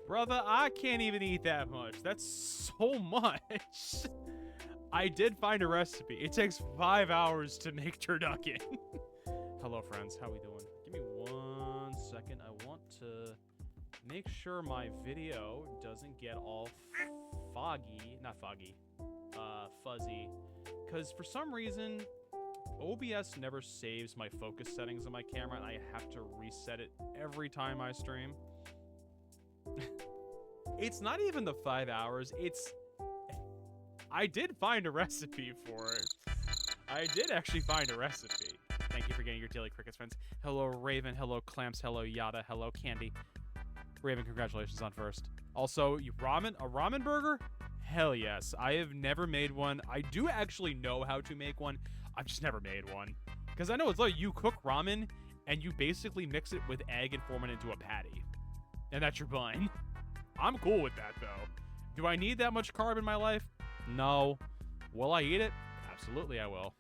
Brother, I can't even eat that much. That's so much. I did find a recipe. It takes 5 hours to make turducken. Hello, friends. How we doing? Give me 1 second. I want to make sure my video doesn't get all fuzzy. Because for some reason, OBS never saves my focus settings on my camera, and I have to reset it every time I stream. It's not even the 5 hours. I did find a recipe for it. I did actually find a recipe. Thank you for getting your daily crickets, friends. Hello, Raven. Hello, Clamps. Hello, Yada. Hello, Candy. Raven, congratulations on first. Also, a ramen burger? Hell yes. I have never made one. I do actually know how to make one. I've just never made one. Because I know it's like you cook ramen and you basically mix it with egg and form it into a patty. And that's your bun. I'm cool with that, though. Do I need that much carb in my life? No. Will I eat it? Absolutely, I will.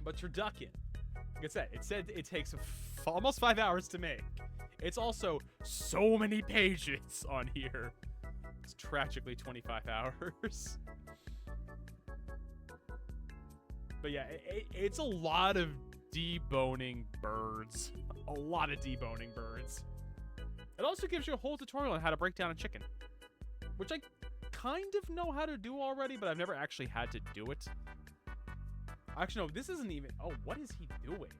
But turducken, like I said, it takes almost 5 hours to make. It's also so many pages on here. It's tragically 25 hours. But yeah, it's a lot of deboning birds. A lot of deboning birds. It also gives you a whole tutorial on how to break down a chicken, which I kind of know how to do already, but I've never actually had to do it. Actually, no, this isn't even... Oh, what is he doing?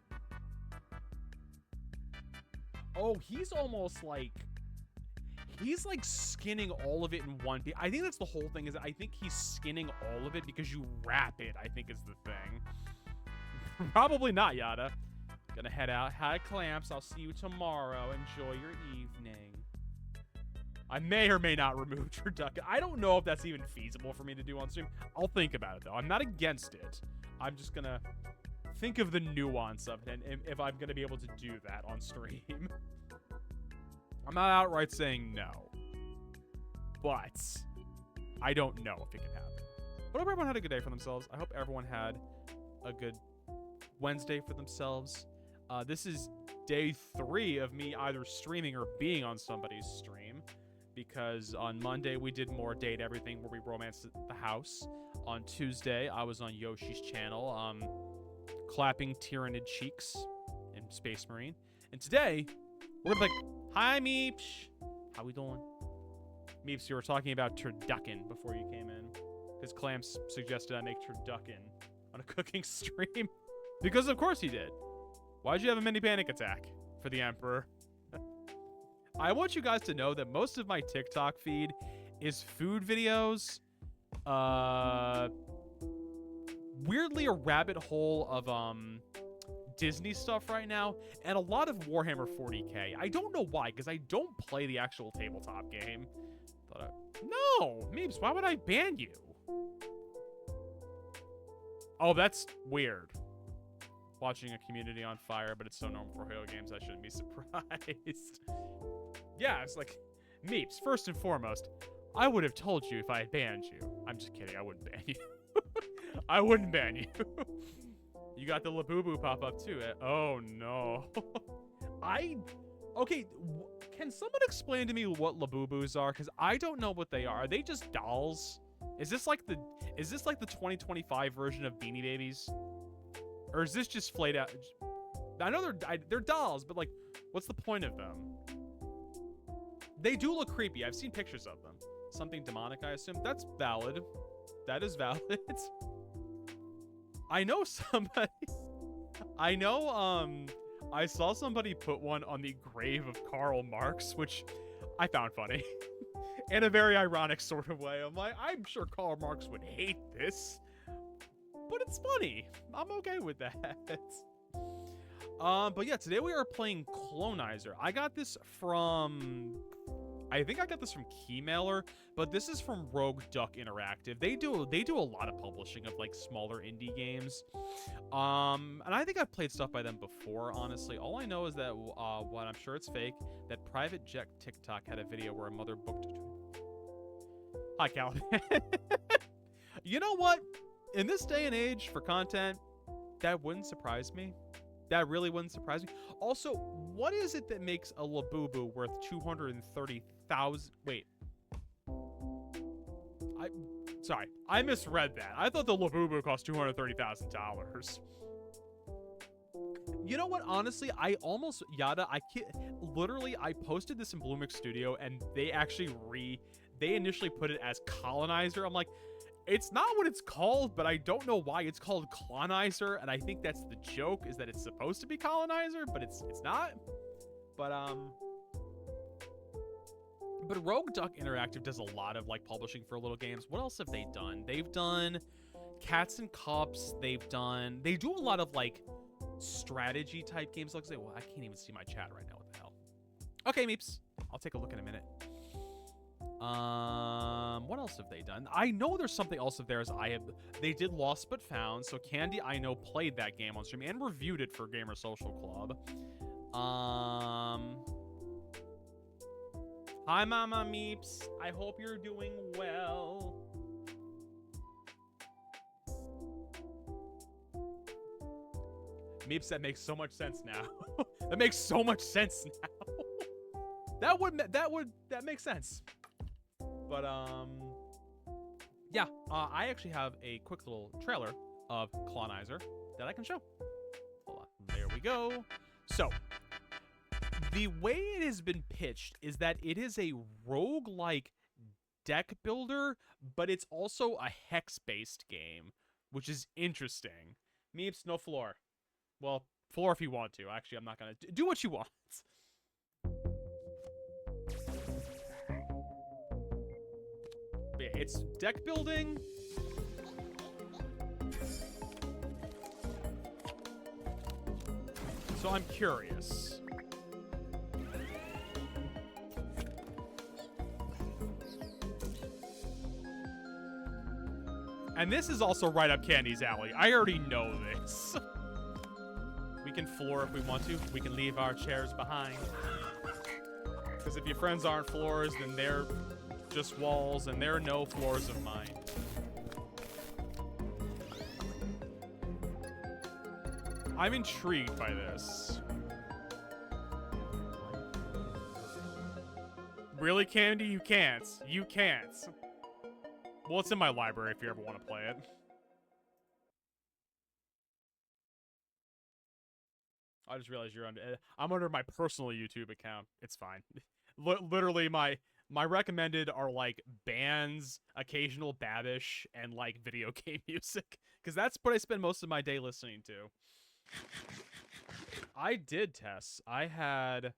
Oh, he's almost like... He's like skinning all of it in one piece. I think that's the whole thing, is I think he's skinning all of it because you wrap it, I think is the thing. Probably not, Yada. Gonna head out. Hi, Clamps. I'll see you tomorrow. Enjoy your evening. I may or may not remove turducken. I don't know if that's even feasible for me to do on stream. I'll think about it, though. I'm not against it. I'm just gonna think of the nuance of it and if I'm gonna be able to do that on stream. I'm not outright saying no. But I don't know if it can happen. But I hope everyone had a good day for themselves. I hope everyone had a good Wednesday for themselves. This is day 3 of me either streaming or being on somebody's stream, because on Monday we did more Date Everything where we romanced the house. On Tuesday I was on Yoshi's channel, clapping Tyrannid cheeks in Space Marine. And today we're gonna be like, hi Meeps, how we doing? Meeps, you were talking about turducken before you came in, because Clamps suggested I make turducken on a cooking stream. Because of course he did. Why'd you have a mini panic attack for the Emperor? I want you guys to know that most of my TikTok feed is food videos. Weirdly a rabbit hole of Disney stuff right now, and a lot of Warhammer 40k. I don't know why, because I don't play the actual tabletop game. No! Meeps, why would I ban you? Oh, that's weird. Watching a community on fire, but it's so normal for Halo games, I shouldn't be surprised. Yeah, it's like, Meeps, first and foremost, I would have told you if I had banned you. I'm just kidding, I wouldn't ban you. I wouldn't ban you. You got the Labubu pop up too. Oh no. Okay, can someone explain to me what Labubus are? Because I don't know what they are. Are they just dolls? Is this like the 2025 version of Beanie Babies? Or is this just flayed out? I know they're dolls, but like, what's the point of them? They do look creepy. I've seen pictures of them. Something demonic, I assume. That's valid. That is valid. I know somebody. I know. I saw somebody put one on the grave of Karl Marx, which I found funny, in a very ironic sort of way. I'm like, I'm sure Karl Marx would hate this. But it's funny. I'm okay with that. But yeah, today we are playing Clonizer. I got this from... I think I got this from Keymailer, but this is from Rogue Duck Interactive. They do a lot of publishing of like smaller indie games. And I think I've played stuff by them before, honestly. All I know is that, what I'm sure it's fake, that Private Jet TikTok had a video where a mother booked... Hi, Caliban. You know what? In this day and age for content, that wouldn't surprise me. That really wouldn't surprise me. Also, what is it that makes a Labubu worth 200,000. Wait. Sorry, I misread that. I thought the Labubu cost $230,000. You know what? Honestly, I almost literally I posted this in Bloomix Studio, and they actually they initially put it as Colonizer. I'm like, it's not what it's called, but I don't know why it's called Colonizer, and I think that's the joke, is that it's supposed to be Colonizer, but it's not. But Rogue Duck Interactive does a lot of like publishing for little games. What else have they done? They've done Cats and Cups. They do a lot of like strategy type games. Like, well, I can't even see my chat right now. What the hell? Okay, Meeps. I'll take a look in a minute. What else have they done? I know there's something else of theirs. They did Lost But Found. So Candy, I know, played that game on stream and reviewed it for Gamer Social Club. Hi, Mama Meeps. I hope you're doing well. Meeps, that makes so much sense now. That makes so much sense now. that makes sense. But yeah, I actually have a quick little trailer of Colonizer that I can show. Hold on, there we go. So, the way it has been pitched is that it is a roguelike deck builder, but it's also a hex-based game, which is interesting. Meeps, no floor. Well, floor if you want to. Actually, I'm not gonna do what you want. But yeah, it's deck building. So I'm curious. And this is also right up Candy's alley. I already know this. We can floor if we want to. We can leave our chairs behind. Because if your friends aren't floors, then they're just walls, and there are no floors of mine. I'm intrigued by this. Really, Candy? You can't. You can't. Well, it's in my library if you ever want to play it. I just realized I'm under my personal YouTube account. It's fine. Literally, my recommended are like bands, occasional Babish, and like video game music. Because that's what I spend most of my day listening to. I did tests. I had...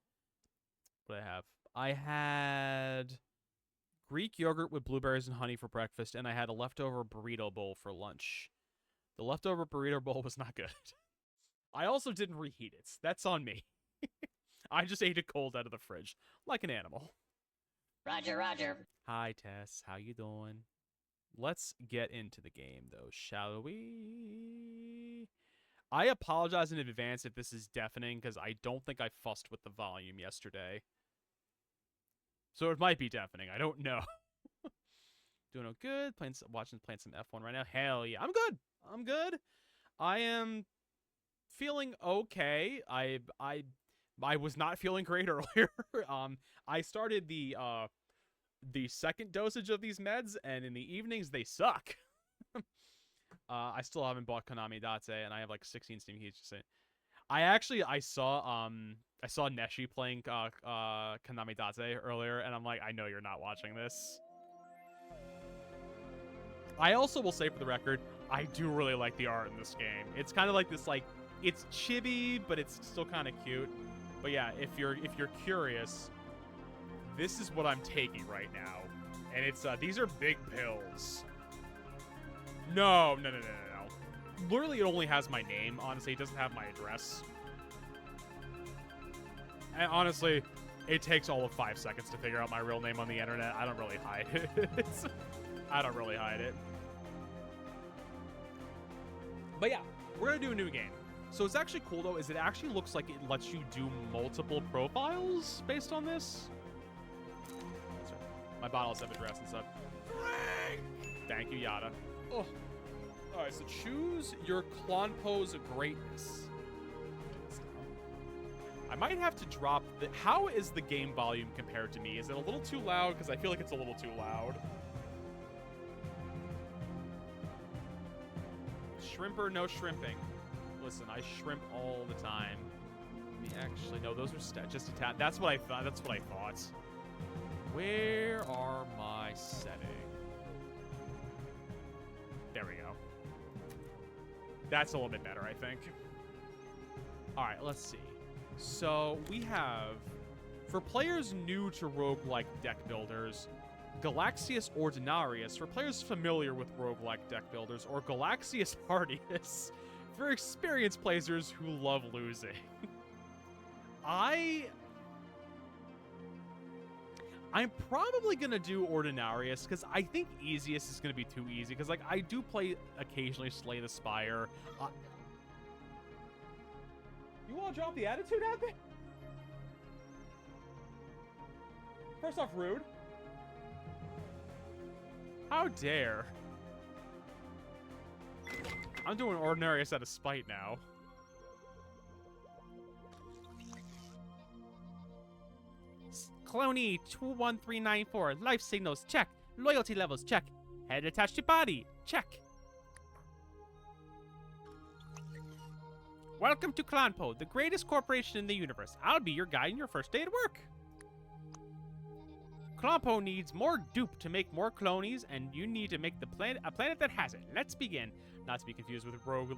What did I have? I had Greek yogurt with blueberries and honey for breakfast, and I had a leftover burrito bowl for lunch. The leftover burrito bowl was not good. I also didn't reheat it. That's on me. I just ate it cold out of the fridge, like an animal. Roger, roger. Hi, Tess. How you doing? Let's get into the game, though, shall we? I apologize in advance if this is deafening, because I don't think I fussed with the volume yesterday. So it might be deafening. I don't know. Doing all good. Playing some F1 right now. Hell yeah. I'm good. I'm good. I am feeling okay. I was not feeling great earlier. I started the second dosage of these meds, and in the evenings they suck. I still haven't bought Konami Date, and I have like 16 Steam keys. I saw Neshi playing Konami Date earlier, and I'm like, I know you're not watching this. I also will say for the record, I do really like the art in this game. It's kind of like this, like, it's chibi, but it's still kind of cute. But yeah, if you're curious, this is what I'm taking right now, and it's these are big pills. No. Literally, it only has my name. Honestly, it doesn't have my address. And honestly, it takes all of 5 seconds to figure out my real name on the internet. I don't really hide it. I don't really hide it. But yeah, we're gonna do a new game. So what's actually cool, though, is it actually looks like it lets you do multiple profiles based on this. That's right. My bottles have address and stuff. Thank you, Yada. Oh. Alright, so choose your clone pose of greatness. I might have to drop the... How is the game volume compared to me? Is it a little too loud? Because I feel like it's a little too loud. Shrimper, no shrimping. Listen, I shrimp all the time. Let me actually... No, those are just a tad. That's what I thought. That's what I thought. Where are my settings? There we go. That's a little bit better, I think. All right, let's see. So we have, for players new to roguelike deck builders, Galaxius Ordinarius for players familiar with roguelike deck builders, or Galaxius Hardius for experienced players who love losing. I'm probably going to do Ordinarius because I think easiest is going to be too easy because, like, I do play occasionally Slay the Spire. You want to drop the attitude out there? First off, rude. How dare. I'm doing Ordinarius out of spite now. Cloney 21394. Life signals, check. Loyalty levels, check. Head attached to body, check. Welcome to Clonpo, the greatest corporation in the universe. I'll be your guide in your first day at work. Clonpo needs more dupe to make more clonies, and you need to make the planet a planet that has it. Let's begin. Not to be confused with rogue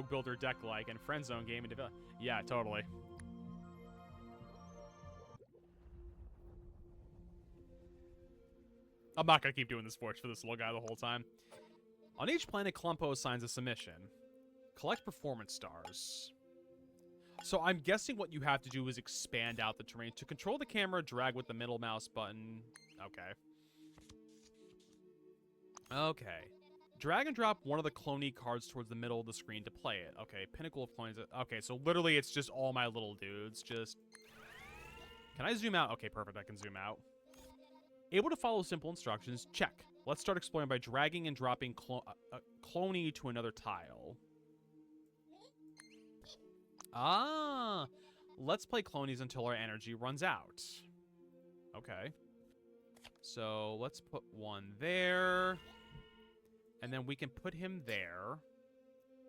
builder deck and friend zone game and develop. Yeah, totally. I'm not gonna keep doing this for this little guy the whole time. On each planet, Clonpo assigns a submission. Collect performance stars. So I'm guessing what you have to do is expand out the terrain. To control the camera, drag with the middle mouse button. Okay. Okay. Drag and drop one of the cloney cards towards the middle of the screen to play it. Okay, Pinnacle of Clones. Okay, so literally it's just all my little dudes. Just... Can I zoom out? Okay, perfect. I can zoom out. Able to follow simple instructions? Check. Let's start exploring by dragging and dropping cloney to another tile. Ah, let's play clonies until our energy runs out. Okay. So let's put one there. And then we can put him there.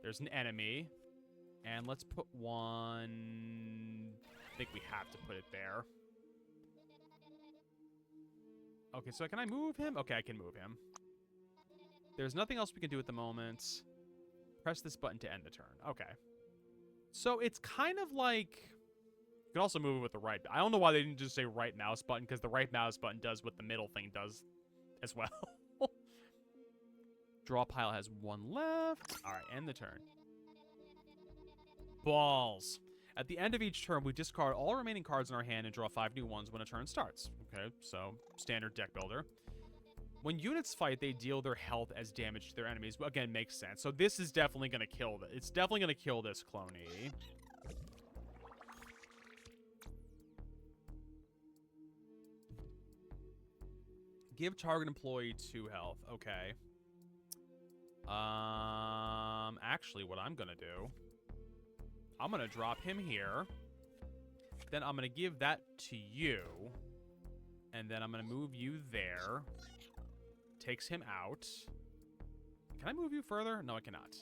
There's an enemy. And let's put one... I think we have to put it there. Okay, so can I move him? Okay, I can move him. There's nothing else we can do at the moment. Press this button to end the turn. Okay. So it's kind of like... You can also move it with the right... I don't know why they didn't just say right mouse button, because the right mouse button does what the middle thing does as well. Draw pile has one left. All right, end the turn. Balls. At the end of each turn, we discard all remaining cards in our hand and draw 5 new ones when a turn starts. Okay, so standard deck builder. When units fight, they deal their health as damage to their enemies. Again, makes sense. So this is definitely going to kill this. It's definitely going to kill this cloney. Give target employee 2 health. Okay. Actually, what I'm going to do... I'm going to drop him here. Then I'm going to give that to you. And then I'm going to move you there. Takes him out. Can I move you further? No, I cannot.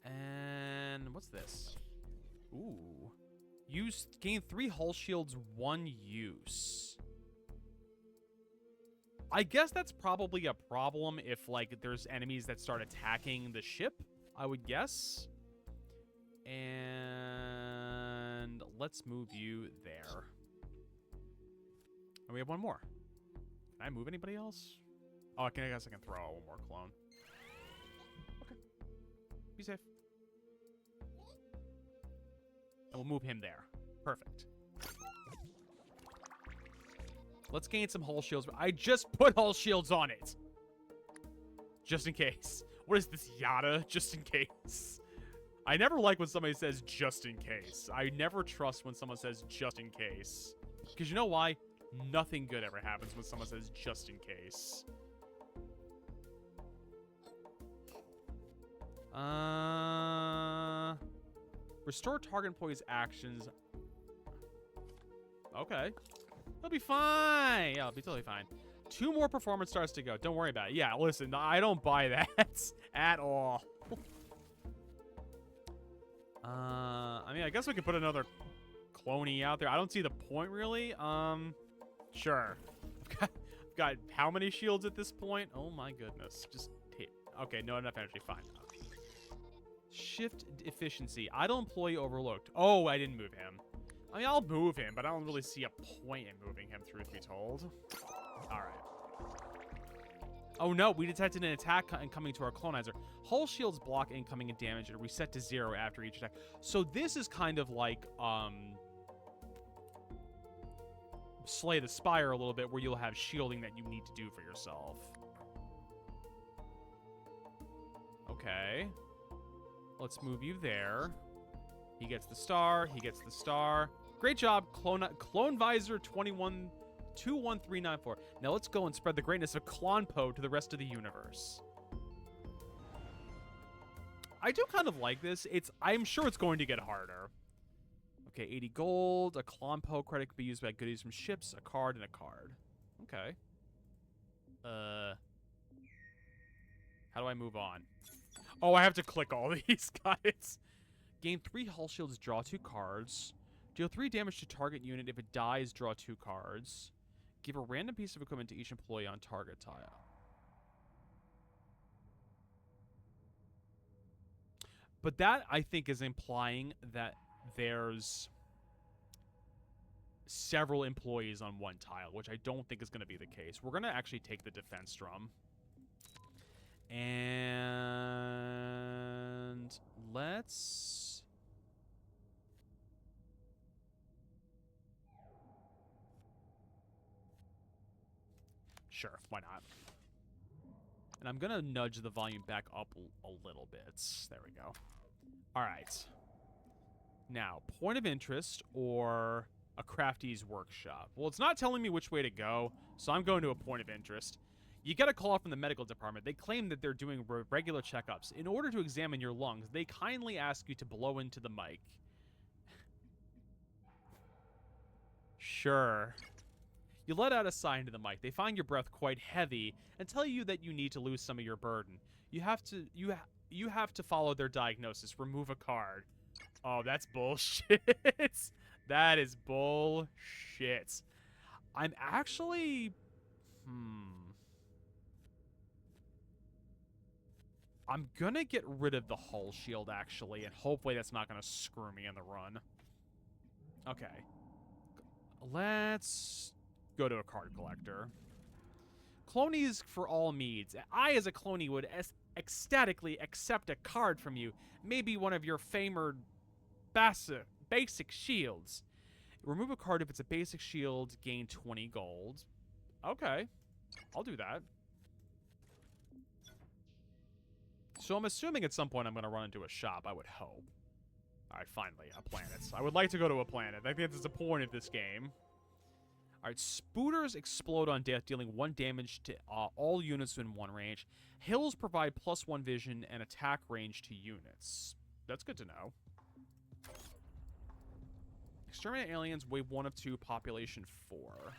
And what's this? Ooh. Gain 3 hull shields, 1 use. I guess that's probably a problem if, like, there's enemies that start attacking the ship, I would guess. And let's move you there. And we have one more. Can I move anybody else? Oh, I guess I can throw out one more clone. Okay. Be safe. And we'll move him there. Perfect. Let's gain some hull shields. I just put hull shields on it. Just in case. What is this, Yada? Just in case. I never like when somebody says just in case. I never trust when someone says just in case. Because you know why? Nothing good ever happens when someone says just in case. Restore target employee's actions. Okay. They'll be fine. Yeah, I'll be totally fine. 2 more performance stars to go. Don't worry about it. Yeah, listen, I don't buy that at all. I mean, I guess we could put another cloney out there. I don't see the point, really. Sure. I've got how many shields at this point? Oh, my goodness. Just hit. Okay, no enough energy. Fine. Shift efficiency. Idle employee overlooked. Oh, I didn't move him. I mean, I'll move him, but I don't really see a point in moving him, truth be told. All right. Oh, no. We detected an attack incoming to our clonizer. Hull shields block incoming and damage and reset to 0 after each attack. So this is kind of like, Slay the Spire a little bit, where you'll have shielding that you need to do for yourself. Okay. Let's move you there. He gets the star. He gets the star. Great job, Clone Visor 21394. Now let's go and spread the greatness of Clonpo to the rest of the universe. I do kind of like this. I'm sure it's going to get harder. Okay, 80 gold. A Clonpo credit can be used by goodies from ships, a card, and a card. Okay. How do I move on? Oh, I have to click all these guys. Gain 3 hull shields, draw 2 cards. Deal 3 damage to target unit. If it dies, draw 2 cards. Give a random piece of equipment to each employee on target tile. But that, I think, is implying that there's several employees on one tile, which I don't think is going to be the case. We're going to actually take the defense drum. And let's... Sure, why not? And I'm going to nudge the volume back up a little bit. There we go. All right. Now, point of interest or a crafty's workshop. Well, it's not telling me which way to go, so I'm going to a point of interest. You get a call from the medical department. They claim that they're doing regular checkups. In order to examine your lungs, they kindly ask you to blow into the mic. Sure. You let out a sigh into the mic. They find your breath quite heavy and tell you that you need to lose some of your burden. You have to follow their diagnosis. Remove a card. Oh, that's bullshit. That is bullshit. I'm actually... I'm gonna get rid of the hull shield, actually, and hopefully that's not gonna screw me in the run. Okay. Let's go to a card collector. Clonies for all meads. I, as a cloney, would ecstatically accept a card from you. Maybe one of your famed basic shields. Remove a card if it's a basic shield. Gain 20 gold. Okay. I'll do that. So I'm assuming at some point I'm going to run into a shop, I would hope. Alright, finally, a planet. I would like to go to a planet. I think that's the point of this game. Alright, spooters explode on death, dealing 1 damage to all units in 1 range. Hills provide +1 vision and attack range to units. That's good to know. Exterminate aliens, wave 1 of 2, population 4.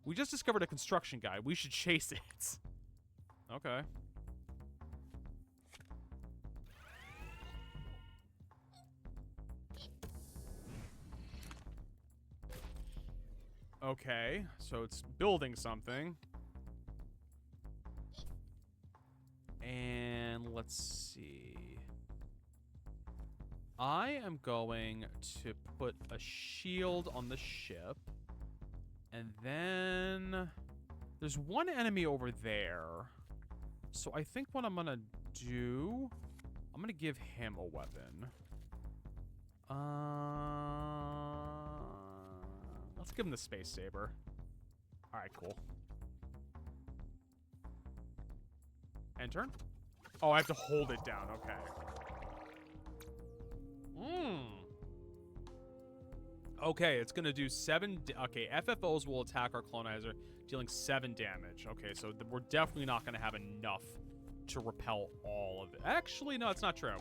We just discovered a construction guide. We should chase it. Okay. Okay, so it's building something. And let's see. I am going to put a shield on the ship. And then there's one enemy over there. So I think what I'm going to do, I'm going to give him a weapon. Let's give him the space saber. All right, cool. End turn? Oh, I have to hold it down. Okay. Okay, it's going to do 7... Okay, FFOs will attack our clonizer, dealing 7 damage. Okay, so we're definitely not going to have enough to repel all of it. Actually, no, it's not true.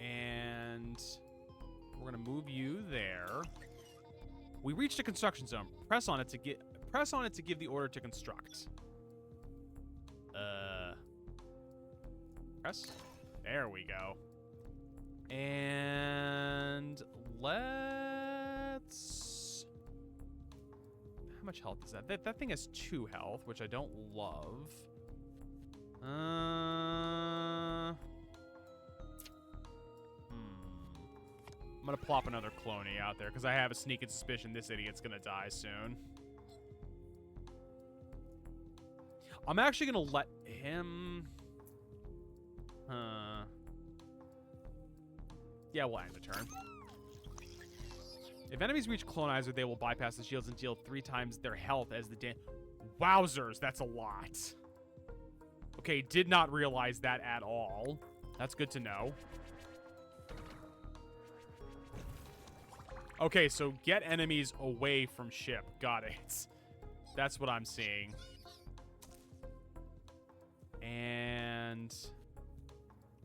And we're gonna move you there. We reached a construction zone. Press on it to give the order to construct. Press. There we go. And let's... How much health is that? That thing has 2 health, which I don't love. I'm gonna plop another cloney out there because I have a sneaking suspicion this idiot's gonna die soon. I'm actually gonna let him... Yeah, we'll end the turn. If enemies reach Clonizer, they will bypass the shields and deal 3 times their health as the Wowzers, that's a lot. Okay, did not realize that at all. That's good to know. Okay, so get enemies away from ship. Got it. That's what I'm seeing. And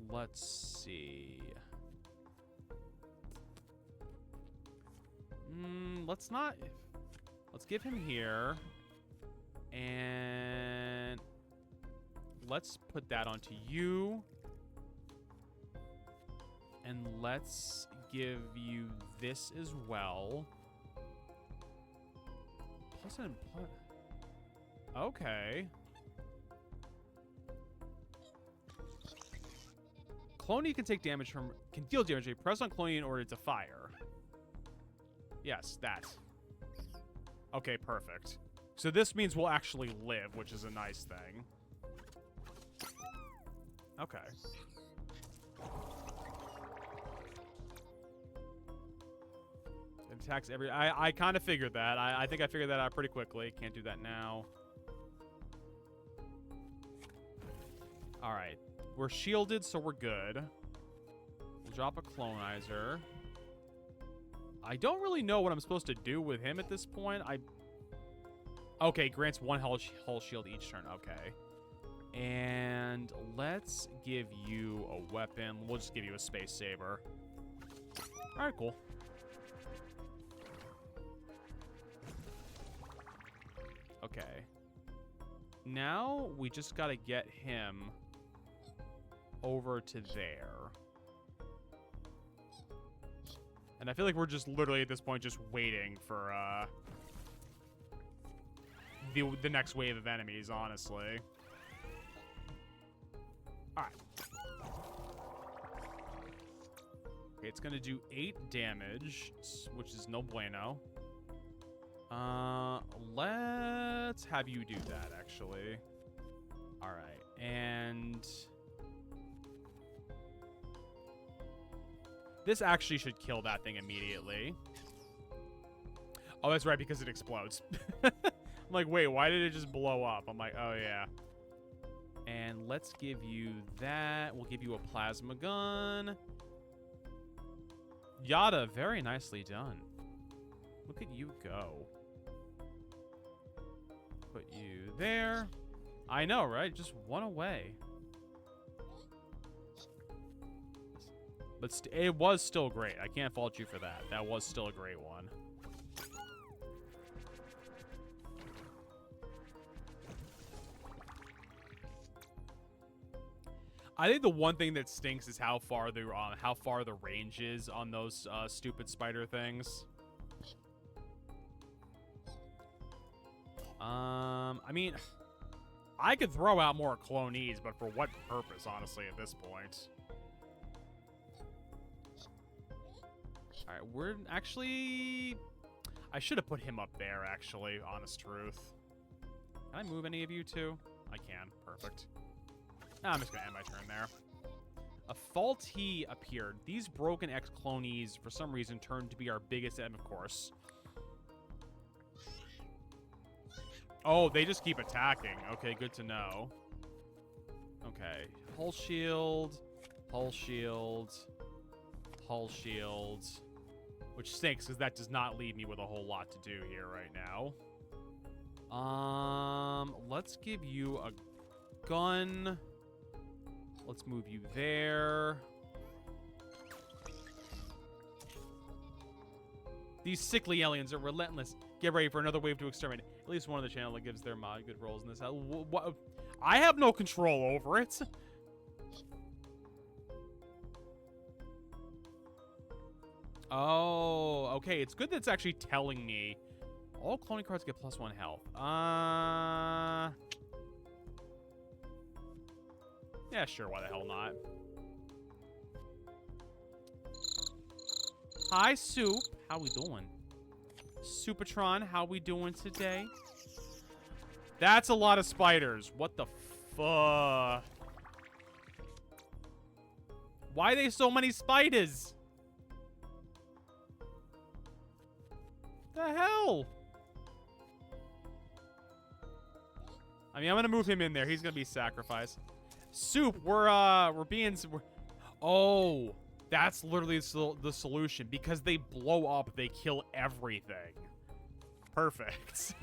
let's see. Let's give him here. And let's put that onto you. And let's give you this as well. Plus and plus. Okay. Cloney can take damage from... Can deal damage. Press on Cloney in order to fire. Yes, that. Okay, perfect. So this means we'll actually live, which is a nice thing. Okay. It attacks every... I kind of figured that. I think I figured that out pretty quickly. Can't do that now. Alright. We're shielded, so we're good. We'll drop a clonizer. I don't really know what I'm supposed to do with him at this point. Okay, grants 1 hull shield each turn. Okay. And let's give you a weapon. We'll just give you a space saber. All right, cool. Okay. Now we just got to get him over to there. And I feel like we're just literally at this point just waiting for the next wave of enemies, honestly. Alright. Okay, it's gonna do 8 damage, which is no bueno. Let's have you do that, actually. Alright, and... this actually should kill that thing immediately. Oh, that's right, because it explodes. I'm like, wait, why did it just blow up? I'm like, oh, yeah. And let's give you that. We'll give you a plasma gun. Yada, very nicely done. Look at you go. Put you there. I know, right? Just 1 away. But it was still great. I can't fault you for that. That was still a great one. I think the one thing that stinks is how far the range is on those stupid spider things. I mean, I could throw out more clonies, but for what purpose, honestly, at this point? All right, we're actually... I should have put him up there, actually, honest truth. Can I move any of you two? I can. Perfect. I'm just going to end my turn there. A faulty appeared. These broken X-clonies, for some reason, turned to be our biggest enemy, of course. Oh, they just keep attacking. Okay, good to know. Okay. Hull shield. Hull shield. Hull shield. Which stinks, because that does not leave me with a whole lot to do here right now. Let's give you a gun. Let's move you there. These sickly aliens are relentless. Get ready for another wave to exterminate. At least one of the channel that gives their mod good roles in this. I have no control over it. Oh, okay. It's good that it's actually telling me. All cloning cards get +1 health. Yeah, sure. Why the hell not? Hi, Soup. How we doing? Supatron, how we doing today? That's a lot of spiders. What the fuck? Why are there so many spiders? The hell? I mean, I'm gonna move him in there. He's gonna be sacrificed. Soup, oh, that's literally the solution. Because they blow up, they kill everything. Perfect.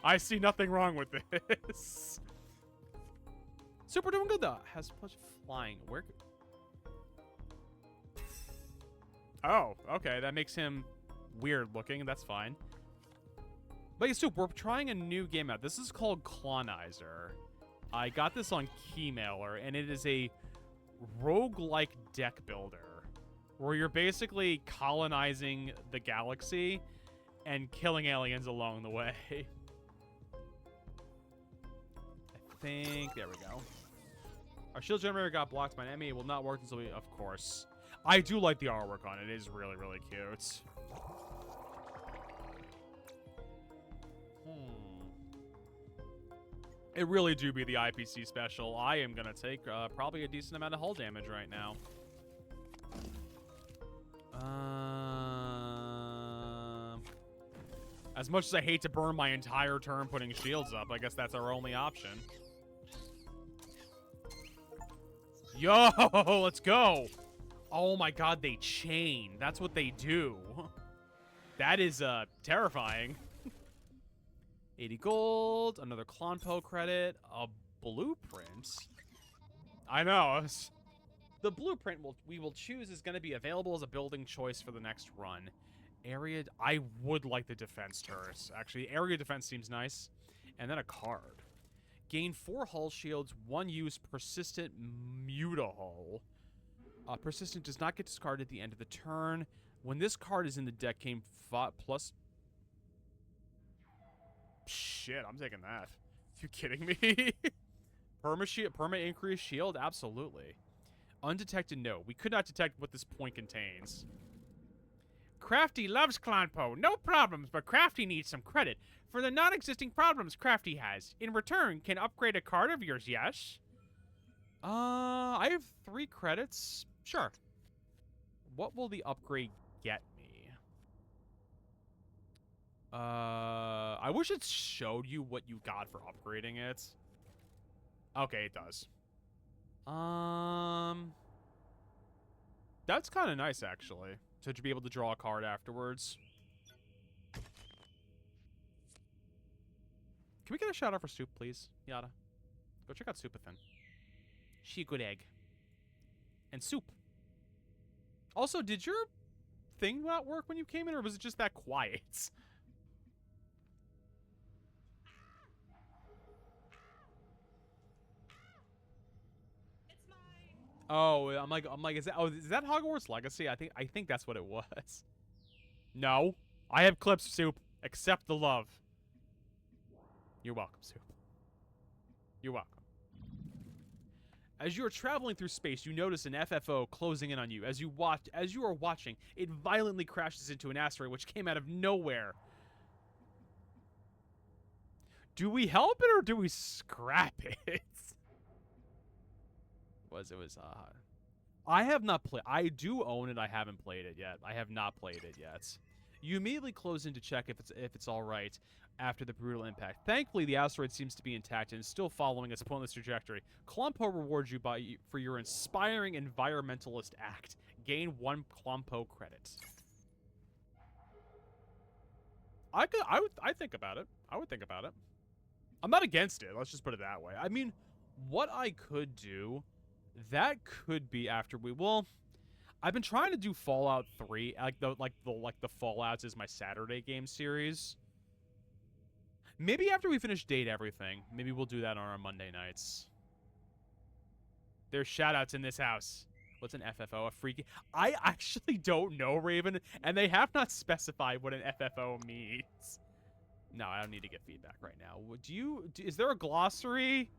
I see nothing wrong with this. Super doing good though. Has plus flying. Where? Oh, okay. That makes him weird looking. That's fine. But yeah, Soup, we're trying a new game out. This is called Colonizer. I got this on Keymailer, and it is a roguelike deck builder where you're basically colonizing the galaxy and killing aliens along the way. I think, there we go. Our shield generator got blocked by an enemy. It will not work until we, of course. I do like the artwork on it. It is really, really cute. It really do be the IPC special. I am going to take probably a decent amount of hull damage right now. As much as I hate to burn my entire turn putting shields up, I guess that's our only option. Yo, let's go. Oh my god, they chain. That's what they do. That is terrifying. 80 gold, another Clonpo credit, a blueprint. I know. The blueprint we will choose is going to be available as a building choice for the next run. Area, I would like the defense turrets. Actually, area defense seems nice. And then a card. Gain 4 hull shields, 1 use persistent mutahull. Persistent does not get discarded at the end of the turn. When this card is in the deck, gain plus... Shit, I'm taking that. You kidding me? Perma increased shield? Absolutely. Undetected, no. We could not detect what this point contains. Crafty loves Clonpo. No problems, but Crafty needs some credit for the non-existing problems Crafty has. In return, can upgrade a card of yours, yes? I have 3 credits. Sure. What will the upgrade get me? I wish it showed you what you got for upgrading it. Okay, it does. That's kind of nice, actually. To be able to draw a card afterwards. Can we get a shout out for Soup, please? Yada. Go check out Soupathin. She a good egg. And Soup. Also, did your thing not work when you came in, or was it just that quiet? Oh, I'm like, is that Hogwarts Legacy? I think that's what it was. No, I have clips, Soup. Accept the love. You're welcome, Soup. You're welcome. As you are traveling through space, you notice an FFO closing in on you. As you are watching, it violently crashes into an asteroid which came out of nowhere. Do we help it or do we scrap it? I have not played. I do own it. I haven't played it yet. I have not played it yet. You immediately close in to check if it's all right after the brutal impact. Thankfully, the asteroid seems to be intact and is still following its pointless trajectory. Clompo rewards you for your inspiring environmentalist act. Gain 1 Clompo credit. I think about it. I would think about it. I'm not against it. Let's just put it that way. I mean, what I could do, that could be after we... Well, I've been trying to do Fallout 3, like the Fallouts is my Saturday game series. Maybe after we finish Date Everything, maybe we'll do that on our Monday nights. There's shoutouts in this house. What's an FFO? A freaky? I actually don't know, Raven, and they have not specified what an FFO means. No, I don't need to get feedback right now. Would you? Is there a glossary?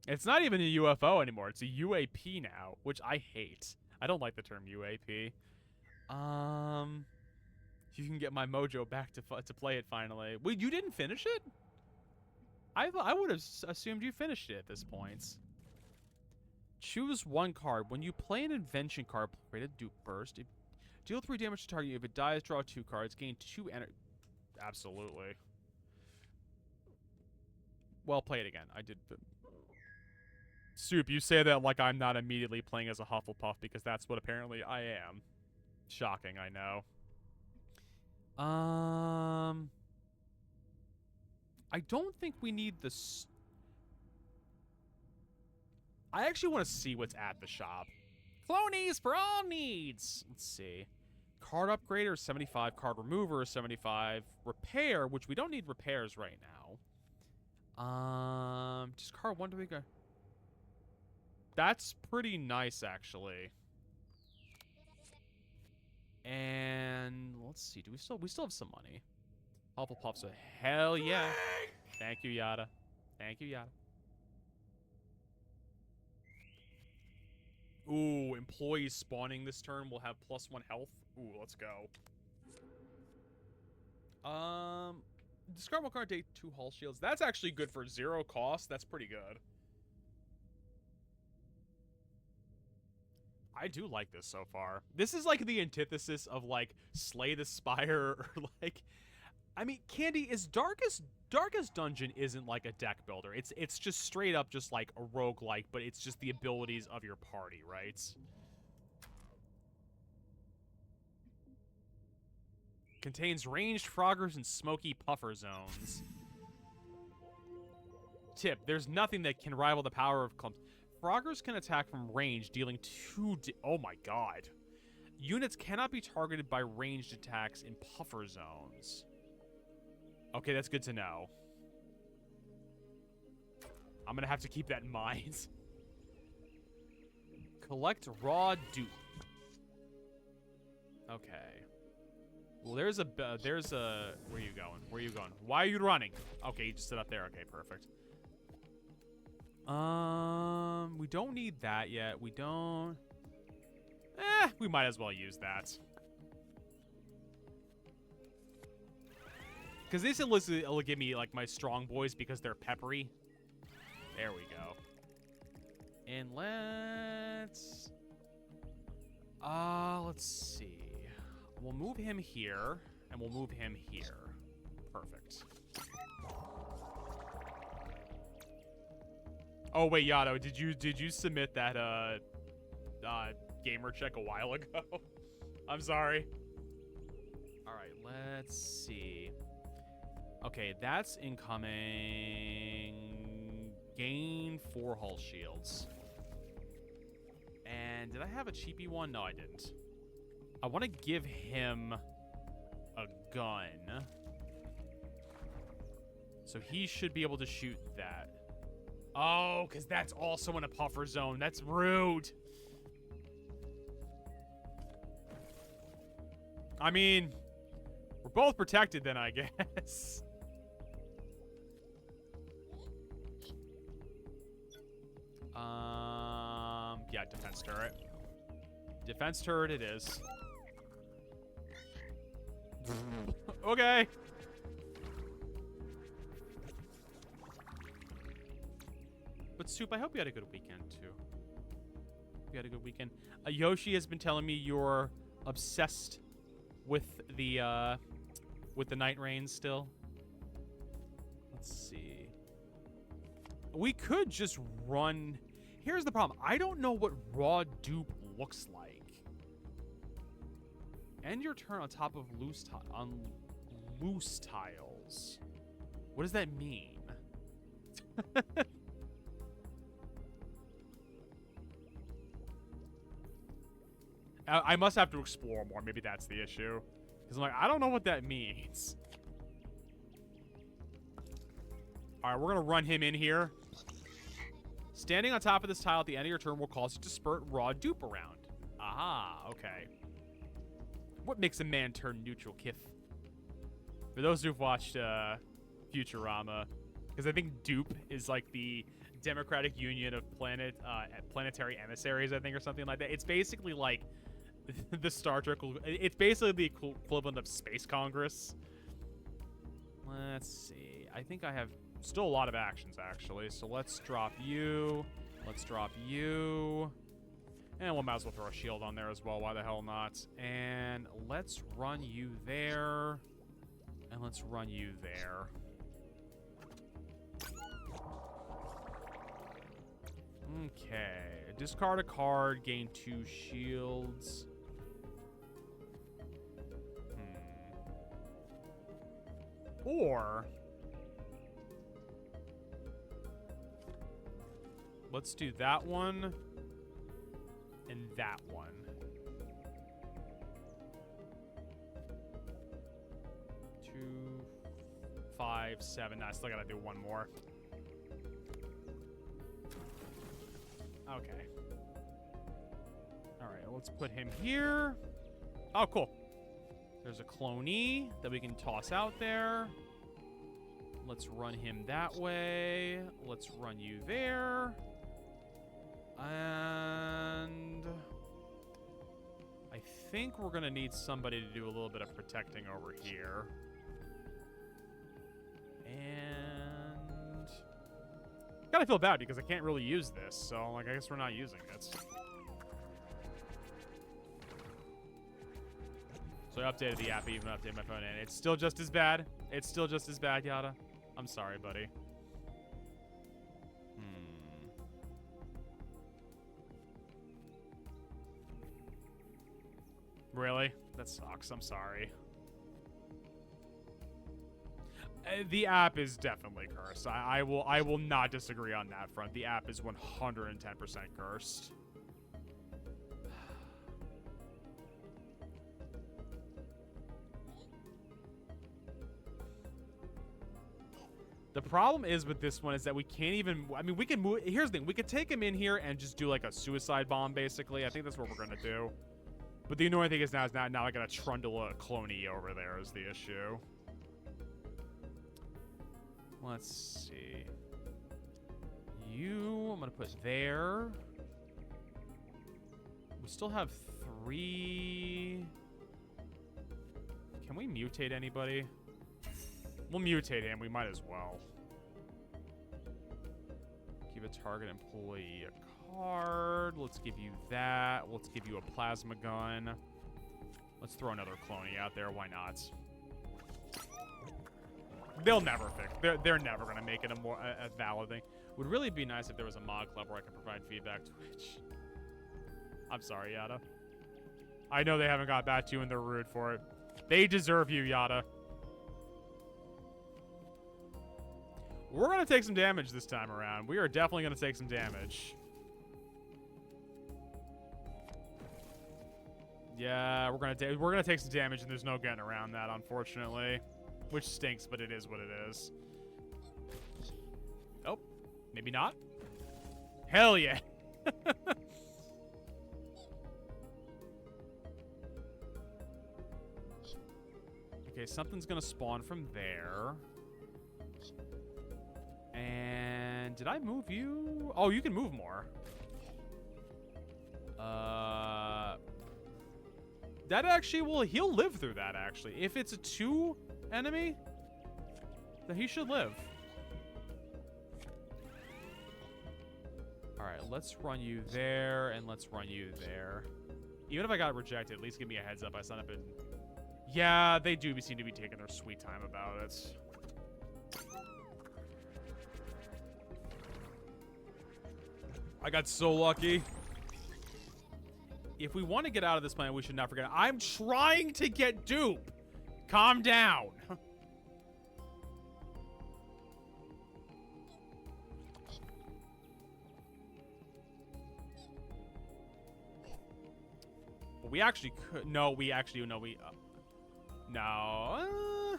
It's not even a UFO anymore. It's a UAP now, which I hate. I don't like the term UAP. You can get my mojo back to play it finally. Wait, you didn't finish it? I would have assumed you finished it at this point. Choose one card. When you play an invention card, rated Duke Burst. Deal 3 damage to target. If it dies, draw 2 cards. Gain 2 energy. Absolutely. Well, play it again. I did. Soup, you say that like I'm not immediately playing as a Hufflepuff because that's what apparently I am. Shocking, I know. I don't think we need this. I actually want to see what's at the shop. Clonies for all needs. Let's see. Card upgrader, 75. Card remover, 75. Repair, which we don't need repairs right now. Just card 1 to we go. That's pretty nice, actually. And let's see. Do we still have some money? Hufflepuff's a hell yeah. Thank you, Yada. Thank you, Yada. Ooh, employees spawning this turn will have +1 health. Ooh, let's go. Discard 1 card, take 2 hull shields. That's actually good for 0 cost. That's pretty good. I do like this so far. This is like the antithesis of like Slay the Spire or like, I mean, Candy, is Darkest Dungeon isn't like a deck builder. It's just straight up just like a roguelike, but it's just the abilities of your party, right? Contains ranged Froggers and smoky puffer zones. Tip, there's nothing that can rival the power of clumps. Froggers can attack from range, dealing 2 oh my god. Units cannot be targeted by ranged attacks in puffer zones. Okay, that's good to know. I'm gonna have to keep that in mind. Collect raw dupe. Okay. Well, there's a, where are you going? Where are you going? Why are you running? Okay, you just sit up there. Okay, perfect. We don't need that yet. We don't. We might as well use that. Because this will give me, like, my strong boys because they're peppery. There we go. And let's see. We'll move him here, and we'll move him here. Perfect. Oh wait, Yato, did you submit that gamer check a while ago? I'm sorry. All right, let's see. Okay, that's incoming. Gain 4 hull shields. And did I have a cheapy one? No, I didn't. I want to give him a gun. So he should be able to shoot that. Oh, because that's also in a puffer zone. That's rude. I mean, we're both protected then, I guess. Yeah, defense turret. Defense turret it is. Okay. But Soup, I hope you had a good weekend too. You had a good weekend. Yoshi has been telling me you're obsessed with the night rains still. Let's see. We could just run. Here's the problem. I don't know what raw dupe looks like. End your turn on top of loose tiles. What does that mean? I must have to explore more. Maybe that's the issue. Because I'm like, I don't know what that means. All right, we're going to run him in here. Standing on top of this tile at the end of your turn will cause you to spurt raw dupe around. Aha, okay. What makes a man turn neutral, Kith? For those who've watched Futurama, because I think dupe is like the Democratic Union of planetary emissaries, I think, or something like that. It's basically like the Star Trek. It's basically the equivalent of Space Congress. Let's see. I think I have still a lot of actions, actually. So let's drop you. Let's drop you. And we might as well throw a shield on there as well. Why the hell not? And let's run you there. And let's run you there. Okay. Discard a card, gain 2 shields. Or let's do that one and that one. 2, 5, 7. I still gotta do one more. Okay. Alright, let's put him here. Oh, cool. There's a clonee that we can toss out there. Let's run him that way. Let's run you there. And I think we're going to need somebody to do a little bit of protecting over here. And gotta feel bad because I can't really use this. So, like, I guess we're not using it. So I updated the app, even updated my phone, and it's still just as bad. It's still just as bad, Yada. I'm sorry, buddy. Really? That sucks. I'm sorry. The app is definitely cursed. I will not disagree on that front. The app is 110% cursed. The problem is with this one is that we can't even... I mean, we can move... Here's the thing. We could take him in here and just do, like, a suicide bomb, basically. I think that's what we're going to do. But the annoying thing is now I got to trundle a cloney over there is the issue. Let's see. You, I'm going to put there. We still have 3... Can we mutate anybody? We'll mutate him. We might as well. Give a target employee a card. Let's give you that. Let's give you a plasma gun. Let's throw another cloney out there. Why not? They'll never fix. They're never gonna make it a valid thing. Would really be nice if there was a mod club where I could provide feedback to Twitch. I'm sorry, Yada. I know they haven't got back to you and they're rude for it. They deserve you, Yada. We're going to take some damage this time around. We are definitely going to take some damage. Yeah, we're going to take some damage, and there's no getting around that, unfortunately. Which stinks, but it is what it is. Oh, maybe not. Hell yeah. Okay, something's going to spawn from there. And did I move you? Oh, you can move more. That actually will... He'll live through that, actually. If it's a 2 enemy, then he should live. All right, let's run you there, and let's run you there. Even if I got rejected, at least give me a heads up. I signed up and... Yeah, they do seem to be taking their sweet time about it. I got so lucky. If we want to get out of this planet, we should not forget. I'm trying to get dupe. Calm down. we actually could. No, we actually no we. No.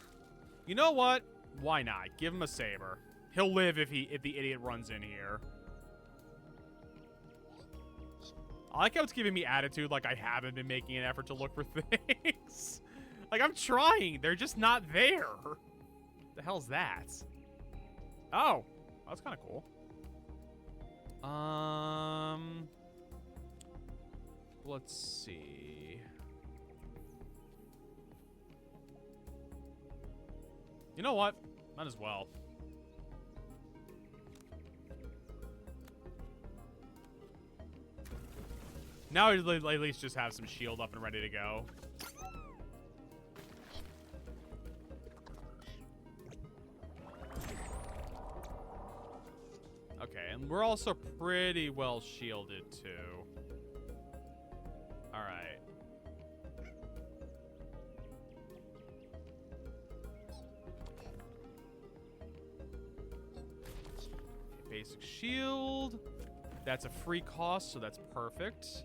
You know what? Why not? Give him a saber. He'll live if the idiot runs in here. I like how it's giving me attitude like I haven't been making an effort to look for things. Like, I'm trying. They're just not there. The hell's that? Oh. That's kind of cool. Let's see. You know what? Might as well. Now we at least just have some shield up and ready to go. Okay, and we're also pretty well shielded too. All right. Basic shield. That's a free cost, so that's perfect.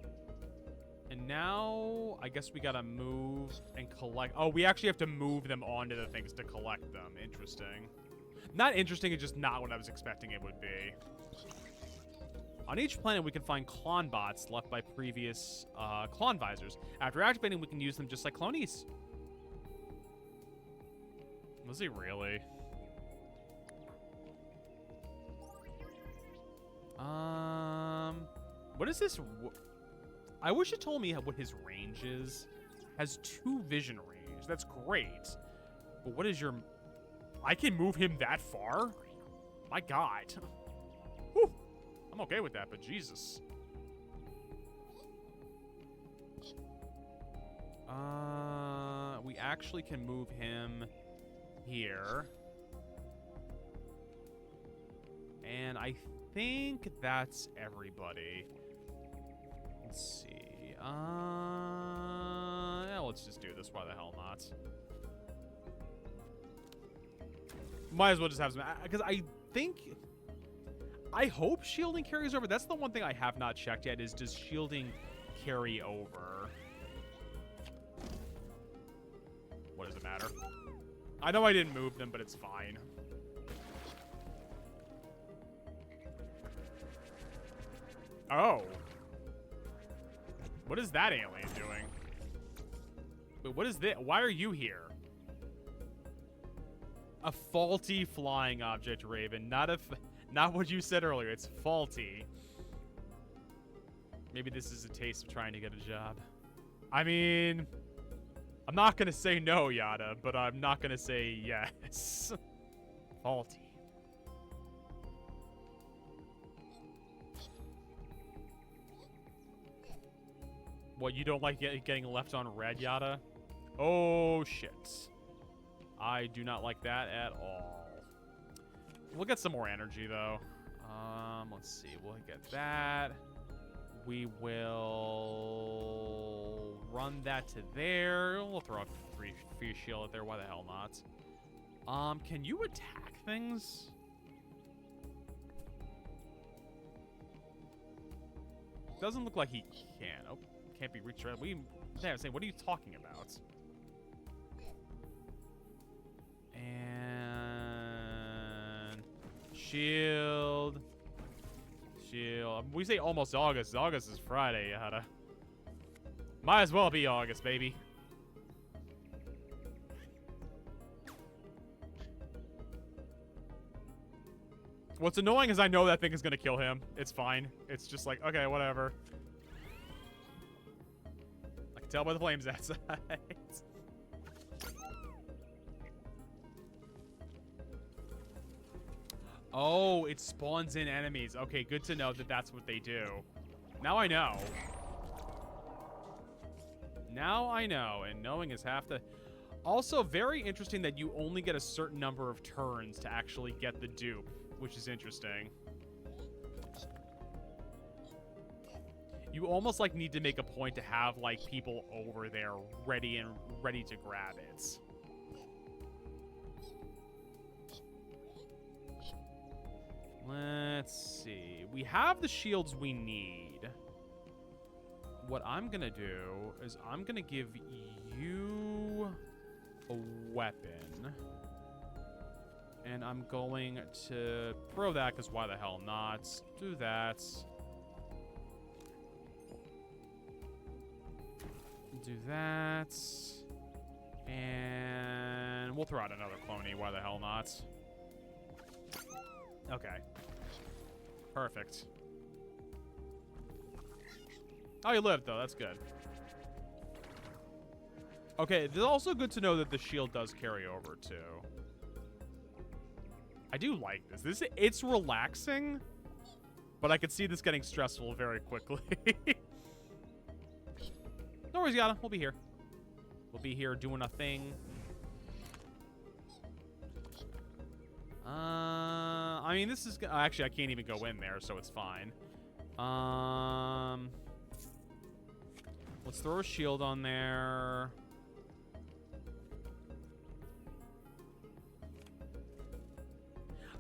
And now, I guess we gotta move and collect. Oh, we actually have to move them onto the things to collect them. Interesting. Not interesting, it's just not what I was expecting it would be. On each planet, we can find clone bots left by previous clone visors. After activating, we can use them just like clonies. Was he really? What is this? I wish it told me what his range is. Has 2 vision range. That's great. But what is your... I can move him that far? My God. Whew. I'm okay with that, but Jesus. We actually can move him here. And I think that's everybody. Let's see. Yeah, let's just do this. Why the hell not? Might as well just have some... Because I think... I hope shielding carries over. That's the one thing I have not checked yet, is does shielding carry over? What does it matter? I know I didn't move them, but it's fine. Oh. What is that alien doing? Wait, what is this? Why are you here? A faulty flying object, Raven. Not what you said earlier. It's faulty. Maybe this is a taste of trying to get a job. I mean, I'm not gonna say no, Yada, but I'm not gonna say yes. Faulty. What, you don't like getting left on red, Yada? Oh, shit. I do not like that at all. We'll get some more energy, though. Let's see. We'll get that. We will run that to there. We'll throw a free shield at there. Why the hell not? Can you attack things? Doesn't look like he can. Oh. Can't be reached right. What are you talking about? And shield. We say almost August. August is Friday, Yada. Might as well be August, baby. What's annoying is I know that thing is gonna kill him. It's fine. It's just like, okay, whatever. Tell by the flames outside. Oh, it spawns in enemies. Okay, good to know that that's what they do. Now I know. Now I know, and knowing is half the... Also, very interesting that you only get a certain number of turns to actually get the dupe, which is interesting. You almost like need to make a point to have like people over there ready to grab it. Let's see. We have the shields we need. what I'm gonna do is I'm gonna give you a weapon. And I'm going to throw that, because why the hell not? Do that. Do that. And we'll throw out another cloney. Why the hell not? Okay. Perfect. Oh, you lived, though. That's good. Okay, it's also good to know that the shield does carry over, too. I do like this. It's relaxing, but I could see this getting stressful very quickly. No worries, Yada. We'll be here. We'll be here doing a thing. I mean, this is... Actually, I can't even go in there, so it's fine. Let's throw a shield on there.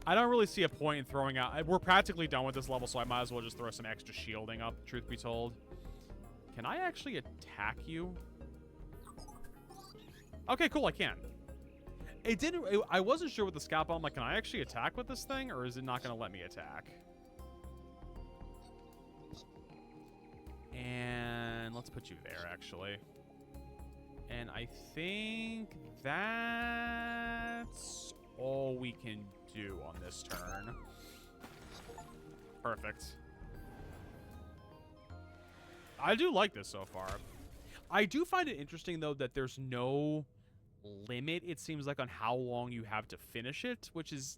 I don't really see a point in throwing out... We're practically done with this level, so I might as well just throw some extra shielding up, truth be told. Can I actually attack you? Okay, cool, I can. It didn't... I wasn't sure with the scalpel. I'm like, can I actually attack with this thing, or is it not going to let me attack? And let's put you there, actually. And I think that's all we can do on this turn. Perfect. I do like this so far. I do find it interesting, though, that there's no limit, it seems like, on how long you have to finish it, which is...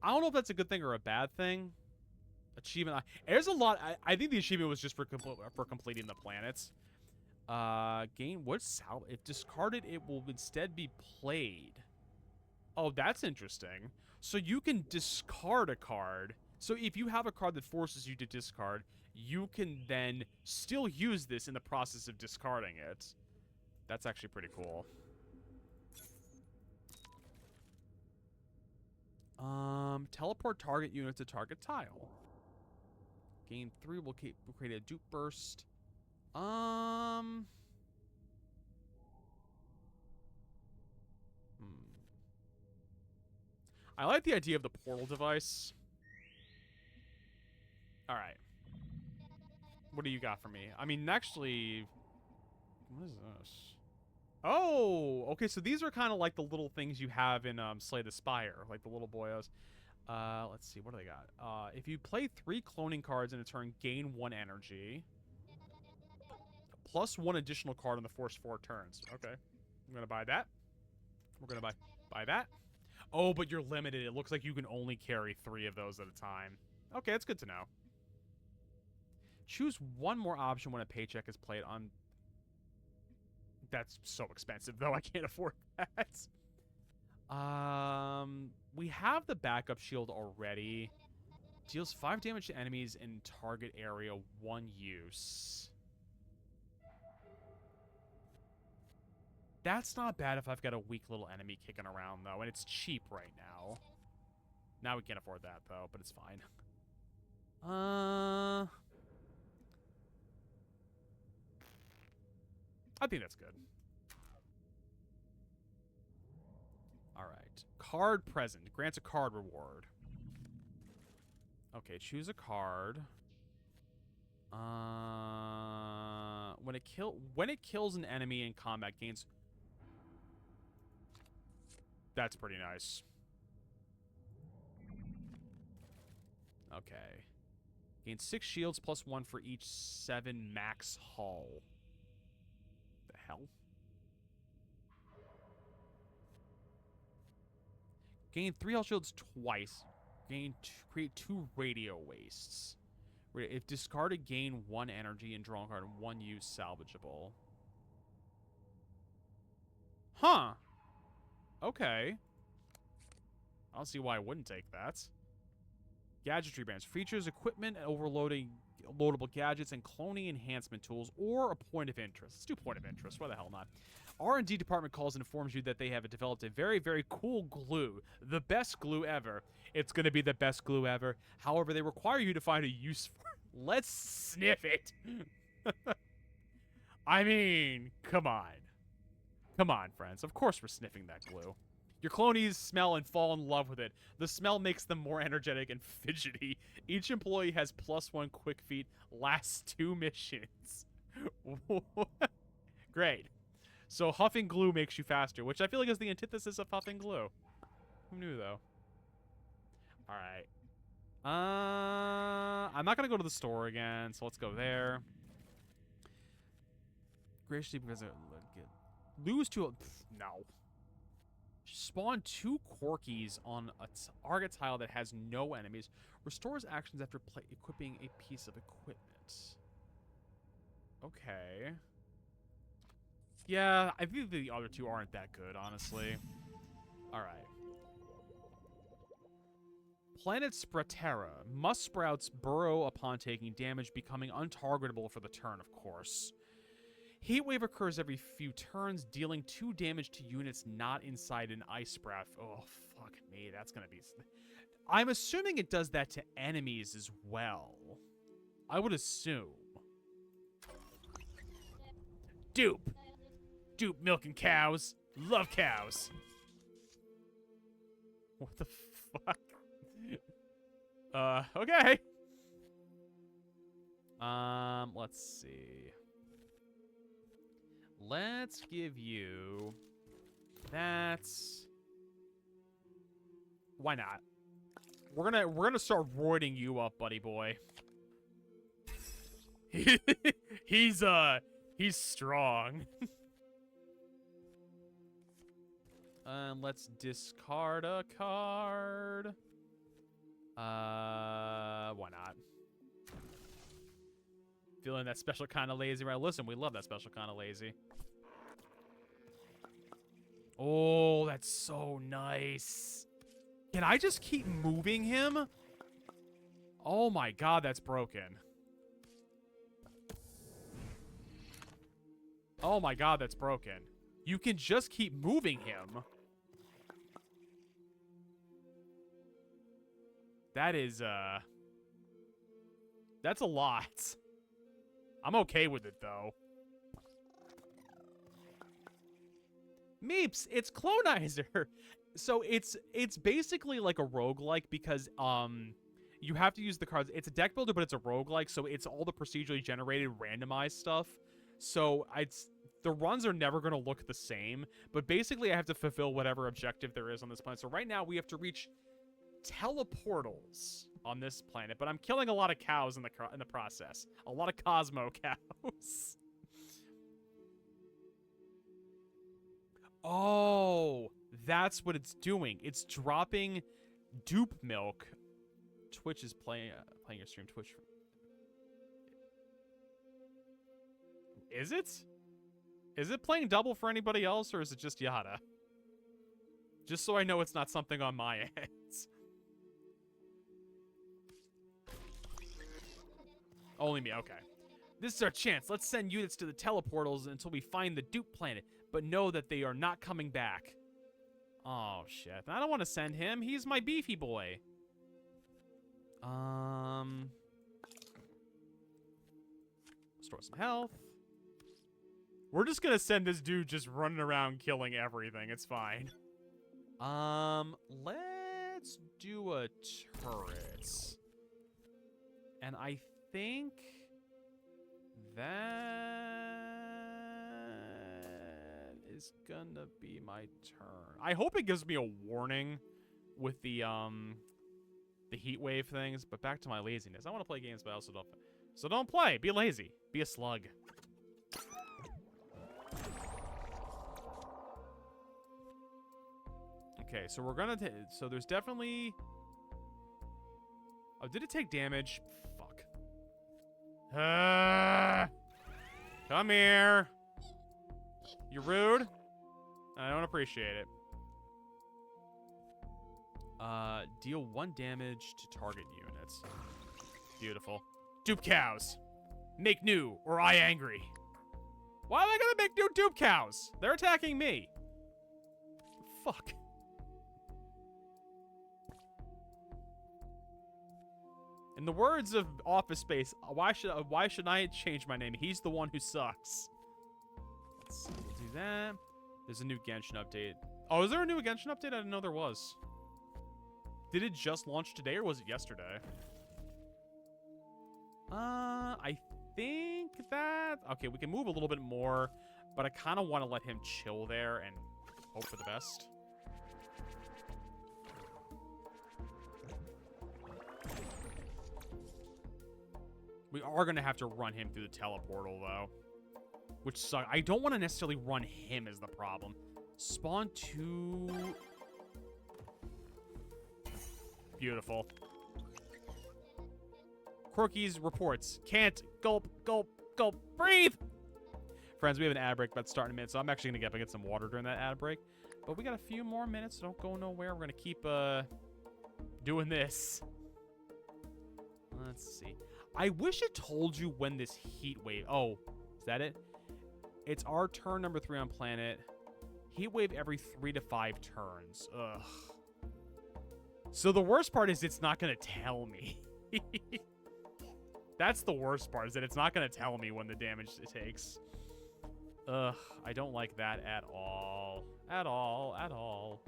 I don't know if that's a good thing or a bad thing. Achievement... There's a lot... I think the achievement was just for completing the planets. Gain... What's... If discarded, it will instead be played. Oh, that's interesting. So you can discard a card. So if you have a card that forces you to discard, you can then still use this in the process of discarding it. That's actually pretty cool. Teleport target unit to target tile. Gain 3 will create a dupe burst. I like the idea of the portal device. Alright. What do you got for me? I mean, actually... What is this? Oh! Okay, so these are kind of like the little things you have in Slay the Spire. Like the little boyos. Let's see. What do they got? If you play 3 cloning cards in a turn, gain 1 energy. Plus 1 additional card on the first 4 turns. Okay. I'm going to buy that. We're going to buy that. Oh, but you're limited. It looks like you can only carry 3 of those at a time. Okay, that's good to know. Choose 1 more option when a paycheck is played on... That's so expensive, though. I can't afford that. We have the backup shield already. Deals 5 damage to enemies in target area, 1 use. That's not bad if I've got a weak little enemy kicking around, though. And it's cheap right now. Now we can't afford that, though, but it's fine. I think that's good. Alright. Card present. Grants a card reward. Okay, choose a card. When it kills an enemy in combat, gains... That's pretty nice. Okay. Gains 6 shields plus 1 for each 7 max hull. The hell? Gain 3 hull shields twice. Create 2 radio wastes. If discarded, gain 1 energy and draw a card, 1 use salvageable. Huh. Okay. I don't see why I wouldn't take that. Gadgetry branch. Features, equipment, overloading loadable gadgets, and cloning enhancement tools, or a point of interest. Let's do point of interest. Why the hell not? R&D department calls and informs you that they have developed a very, very cool glue. The best glue ever. It's going to be the best glue ever. However, they require you to find a use for it. Let's sniff it. I mean, come on. Come on, friends. Of course we're sniffing that glue. Your clonies smell and fall in love with it. The smell makes them more energetic and fidgety. Each employee has +1 quick feet. Lasts 2 missions. Great. So huffing glue makes you faster, which I feel like is the antithesis of huffing glue. Who knew, though? All right. I'm not gonna go to the store again, so let's go there. Graciously because lose to no. Spawn 2 Corkies on a target tile that has no enemies. Restores actions after equipping a piece of equipment. Okay. Yeah, I think the other 2 aren't that good, honestly. Alright. Planet Spratera. Musk sprouts burrow upon taking damage, becoming untargetable for the turn, of course. Heatwave occurs every few turns, dealing 2 damage to units not inside an ice sprout. Oh, fuck me. That's going to be... I'm assuming it does that to enemies as well. I would assume. Dupe. Dupe milking cows. Love cows. What the fuck? Okay. Let's see. Let's give you that. Why not? We're gonna start roiding you up, buddy boy. He's strong. Let's discard a card. Why not? Feeling that special kind of lazy, right? Listen, we love that special kind of lazy. Oh, that's so nice. Can I just keep moving him? Oh my god, that's broken. Oh my god, that's broken. You can just keep moving him. That is, that's a lot. I'm okay with it, though. Meeps, it's Clonizer. So it's basically like a roguelike because you have to use the cards. It's a deck builder, but it's a roguelike, so it's all the procedurally generated randomized stuff. So the runs are never going to look the same, but basically I have to fulfill whatever objective there is on this planet. So right now we have to reach teleportals on this planet, but I'm killing a lot of cows in the process. A lot of Cosmo cows. Oh, that's what it's doing. It's dropping dupe milk. Twitch is playing your stream. Twitch. Is it? Is it playing double for anybody else, or is it just Yada? Just so I know it's not something on my end. Only me, okay. This is our chance. Let's send units to the teleportals until we find the dupe planet, but know that they are not coming back. Oh, shit. I don't want to send him. He's my beefy boy. Store some health. We're just gonna send this dude just running around killing everything. It's fine. Let's do a turret. And I think that is gonna be my turn. I hope it gives me a warning with the heat wave things, but back to my laziness. I want to play games, but I also don't. So don't play. Be lazy. Be a slug. Okay, so we're gonna so there's definitely... Oh, did it take damage? Fuck. Come here. You're rude. I don't appreciate it. Deal 1 damage to target units. Beautiful. Dupe cows. Make new, or I angry. Why am I gonna make new dupe cows? They're attacking me. Fuck. In the words of Office Space, why should I change my name? He's the one who sucks. let's see. We'll do that. There's a new Genshin update. Oh, is there a new Genshin update? I didn't know there was. Did it just launch today or was it yesterday? I think that... Okay, we can move a little bit more, but I kind of want to let him chill there and hope for the best. We are going to have to run him through the teleportal, though. Which sucks. I don't want to necessarily run him as the problem. Spawn 2... Beautiful. Corky's reports. Can't. Gulp, gulp, gulp. Breathe! Friends, we have an ad break about to start in a minute, so I'm actually going to get up and get some water during that ad break. But we got a few more minutes, so don't go nowhere. We're going to keep doing this. Let's see. I wish it told you when this heat wave... Oh, is that it? It's our turn number 3 on planet. Heat wave every 3 to 5 turns. Ugh. So the worst part is it's not going to tell me. That's the worst part, is that it's not going to tell me when the damage it takes. Ugh, I don't like that at all. At all, at all.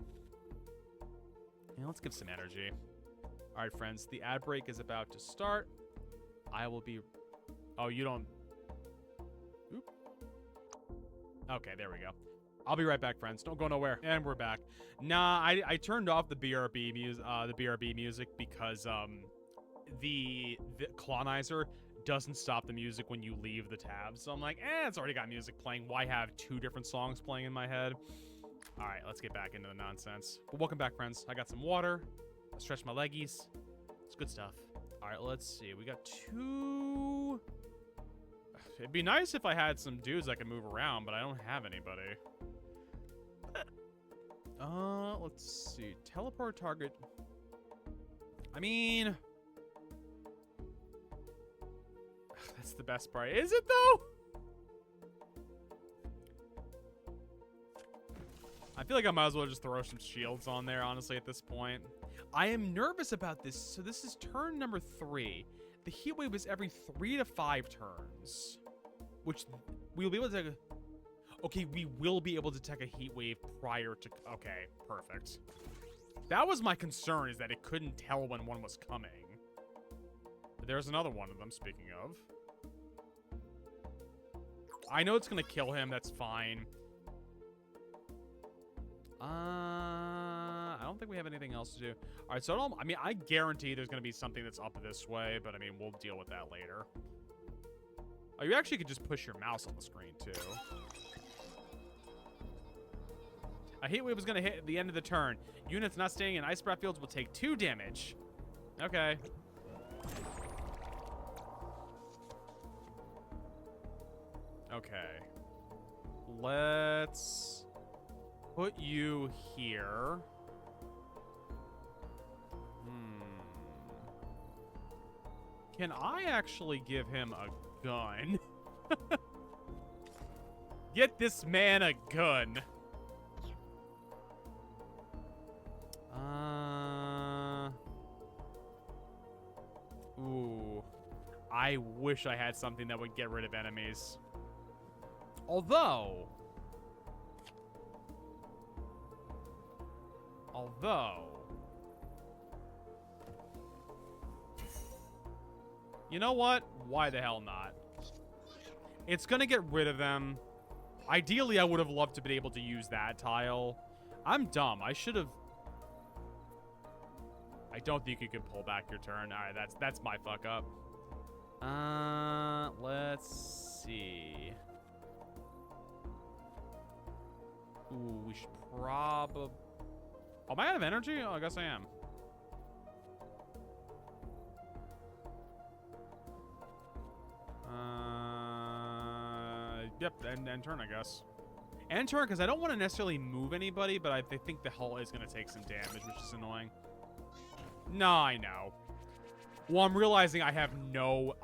Yeah, let's give some energy. All right, friends, the ad break is about to start. I will be... Oh, you don't... Oop. Okay, there we go. I'll be right back, friends. Don't go nowhere. And we're back. Nah, I turned off the BRB music because the colonizer doesn't stop the music when you leave the tab. So I'm like, it's already got music playing. Why have 2 different songs playing in my head? All right, let's get back into the nonsense. But welcome back, friends. I got some water. I stretched my leggies. It's good stuff. All right, let's see. We got 2... It'd be nice if I had some dudes I could move around, but I don't have anybody. Let's see. Teleport target. I mean... That's the best part. Is it, though? I feel like I might as well just throw some shields on there, honestly, at this point. I am nervous about this. So this is turn number 3. The heat wave is every 3 to 5 turns. Which we'll be able to take a... Okay, we will be able to take a heat wave prior to... Okay, perfect. That was my concern, is that it couldn't tell when one was coming. But there's another one of them, speaking of. I know it's going to kill him. That's fine. I don't think we have anything else to do. All right, so I guarantee there's going to be something that's up this way, but I mean, we'll deal with that later. Oh, you actually could just push your mouse on the screen, too. A heat wave is going to hit at the end of the turn. Units not staying in ice breath fields will take 2 damage. Okay. Okay. Let's put you here. Can I actually give him a gun? Get this man a gun. Ooh. I wish I had something that would get rid of enemies. Although... You know what? Why the hell not? It's gonna get rid of them. Ideally, I would have loved to be able to use that tile. I'm dumb. I should have... I don't think you can pull back your turn. All right, that's my fuck up. Let's see. Ooh, we should probably... Oh, am I out of energy? Oh, I guess I am. Yep, end turn, I guess. End turn, because I don't want to necessarily move anybody, but I think the hull is going to take some damage, which is annoying. No, I know. Well, I'm realizing I have no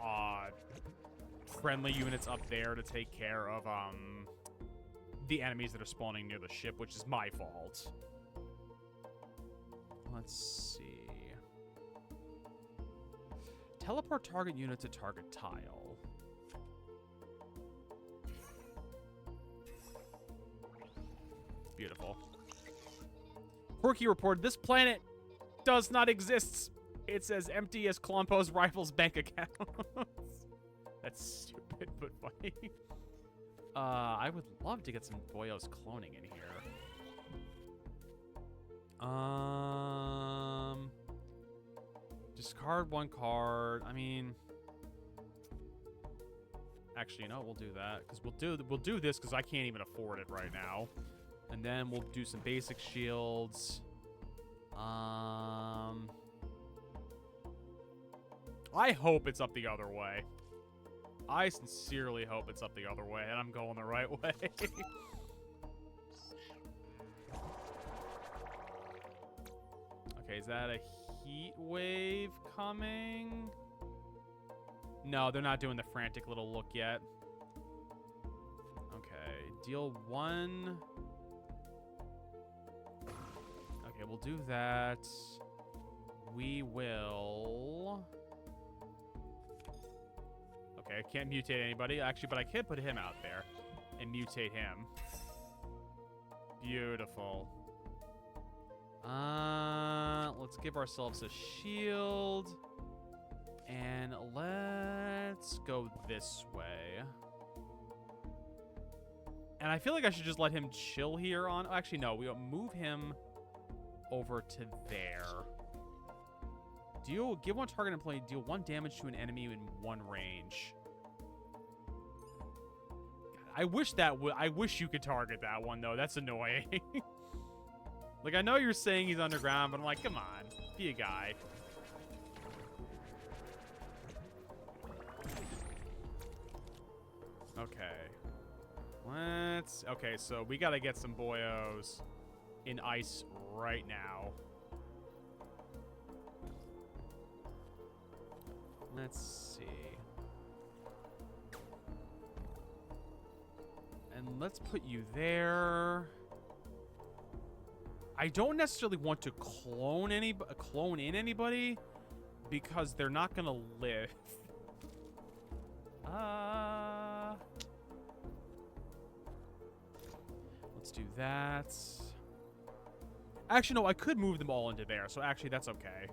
friendly units up there to take care of the enemies that are spawning near the ship, which is my fault. Let's see. Teleport target unit to target tile. Beautiful. Porky reported, this planet does not exist. It's as empty as Colombo's rival's bank account. That's stupid, but funny. I would love to get some Boyos cloning in here. Discard one card. I mean, actually, no, we'll do that because we'll do this because I can't even afford it right now. And then we'll do some basic shields. I hope it's up the other way. I sincerely hope it's up the other way, and I'm going the right way. Okay, is that a heat wave coming? No, they're not doing the frantic little look yet. Okay, deal 1. Okay, we'll do that. We will... Okay, I can't mutate anybody, actually, but I can put him out there and mutate him. Beautiful. Let's give ourselves a shield. And let's go this way. And I feel like I should just let him chill here on... Actually, no, we'll move him over to there. Give one target employee, deal 1 damage to an enemy in 1 range. I wish you could target that one, though. That's annoying. Like, I know you're saying he's underground, but I'm like, come on. Be a guy. Okay. Okay, so we gotta get some Boyos in ice right now. Let's see. And let's put you there. I don't necessarily want to clone in anybody because they're not gonna live. Let's do that. Actually, no, I could move them all into there, so actually that's okay.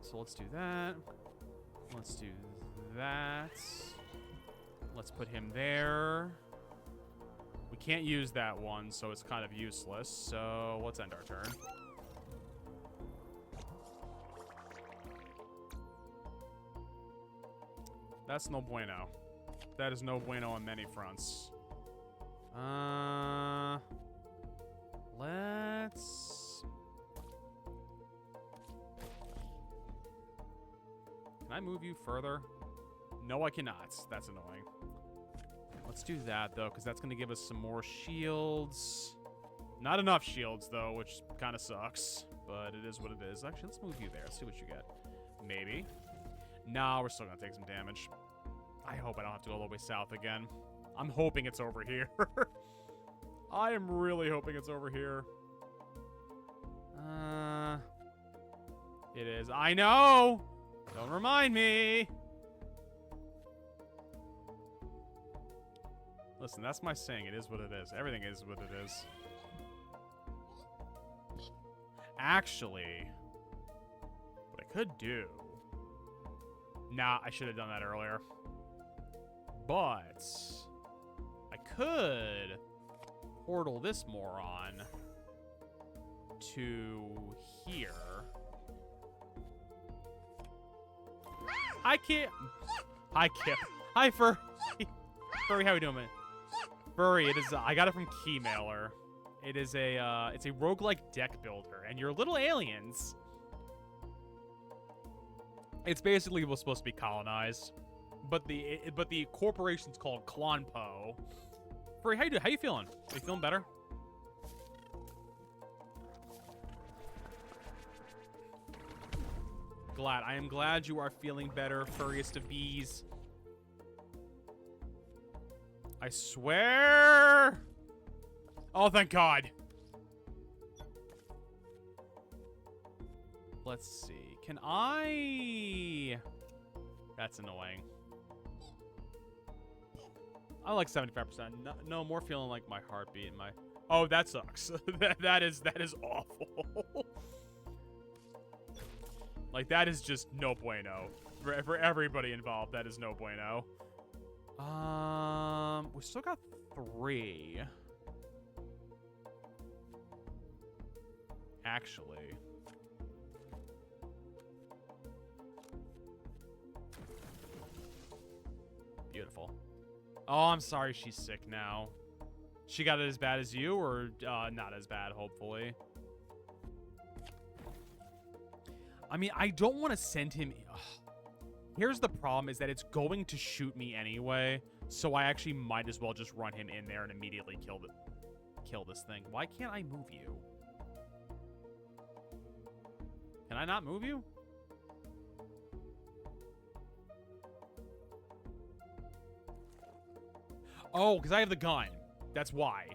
So let's do that. Let's do that. Let's put him there. We can't use that one, so it's kind of useless. So let's end our turn. That's no bueno. That is no bueno on many fronts. Let's... Can I move you further? No, I cannot. That's annoying. Let's do that, though, because that's going to give us some more shields. Not enough shields, though, which kind of sucks. But it is what it is. Actually, let's move you there. See what you get. Maybe. Nah, we're still going to take some damage. I hope I don't have to go all the way south again. I'm hoping it's over here. I am really hoping it's over here. It is. I know! Don't remind me! Listen, that's my saying. It is what it is. Everything is what it is. Actually, what I could do... Nah, I should have done that earlier. But I could portal this moron to here. I can't. Hi, Kip. Hi, Furry. Furry, how we doing, man? Furry, it is. I got it from Keymailer. It is a. It's a roguelike deck builder, and you're little aliens. It's basically supposed to be colonized, but the corporation's called Clonpo. Furry, how you doing? How you feeling? Are you feeling better? Glad. I am glad you are feeling better, furriest of bees. I swear. Oh, thank God. Let's see. Can I... That's annoying. I like 75%. No more feeling like my heartbeat and my... Oh, that sucks. that is awful. Like, that is just no bueno. For everybody involved, that is no bueno. We still got 3. Actually. Beautiful. Oh, I'm sorry she's sick now. She got it as bad as you, or not as bad, hopefully. I mean, I don't want to send him... Ugh. Here's the problem, is that it's going to shoot me anyway, so I actually might as well just run him in there and immediately kill this thing. Why can't I move you? Can I not move you? Oh, because I have the gun. That's why.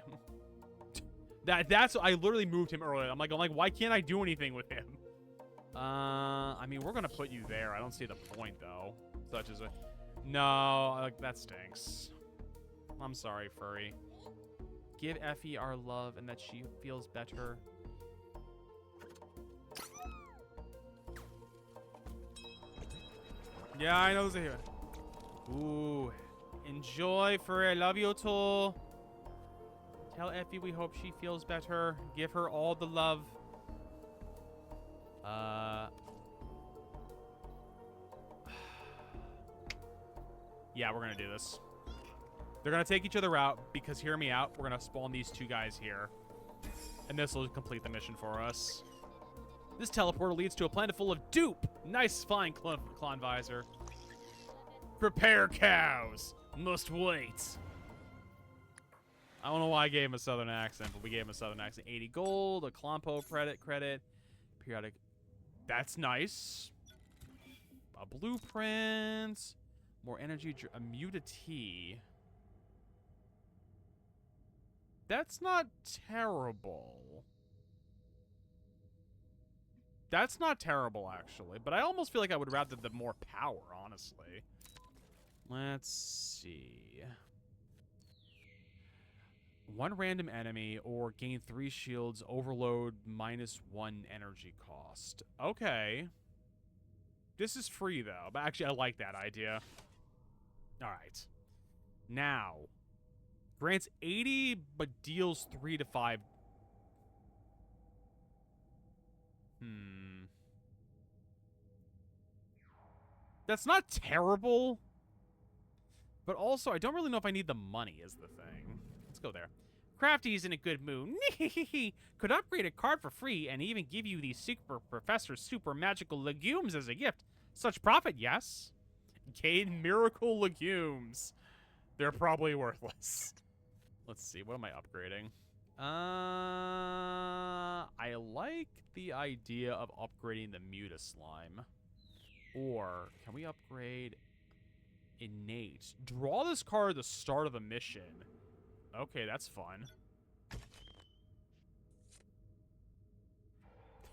That's I literally moved him earlier. I'm like, why can't I do anything with him? I mean, we're gonna put you there. I don't see the point though. Such as a no, that stinks. I'm sorry, Furry. Give Effie our love and that she feels better. Yeah, I know there's a here. Ooh. Enjoy, Furry. I love you too. Tell Effie we hope she feels better. Give her all the love. Yeah, we're gonna do this. They're gonna take each other out because, hear me out, we're gonna spawn these 2 guys here. And this will complete the mission for us. This teleporter leads to a planet full of dupe. Nice flying clone visor. Prepare cows. Must wait. I don't know why I gave him a southern accent, but we gave him a southern accent. 80 gold, a Clompo credit, periodic. That's nice. A blueprint. More energy, a mutatee. That's not terrible. That's not terrible, actually. But I almost feel like I would rather the more power, honestly. Let's see. 1 random enemy or gain 3 shields, overload -1 energy cost. Okay. This is free, though. But actually, I like that idea. All right. Now. Grants 80, but deals 3 to 5. That's not terrible. But also, I don't really know if I need the money is the thing. Let's go there. Crafty's in a good mood. Could upgrade a card for free and even give you these Super Professor Super Magical Legumes as a gift. Such profit, yes. Gain Miracle Legumes. They're probably worthless. Let's see. What am I upgrading? I like the idea of upgrading the Muta Slime. Or can we upgrade Innate? Draw this card at the start of a mission. Okay, that's fun.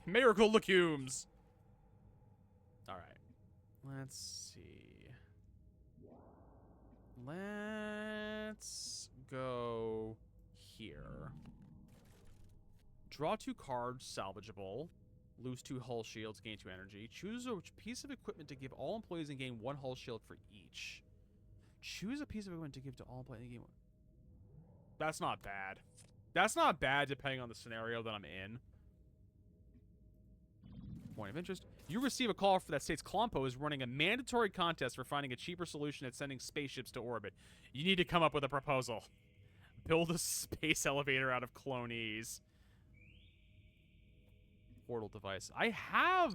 Miracle Legumes. All right. Let's see. Let's go here. Draw 2 cards, salvageable. Lose 2 hull shields, gain 2 energy. Choose a piece of equipment to give all employees and gain 1 hull shield for each. Choose a piece of equipment to give to all employees and gain 1. That's not bad. That's not bad depending on the scenario that I'm in. Point of interest. You receive a call that states Clompo is running a mandatory contest for finding a cheaper solution at sending spaceships to orbit. You need to come up with a proposal. Build a space elevator out of clonees. Portal device. I have...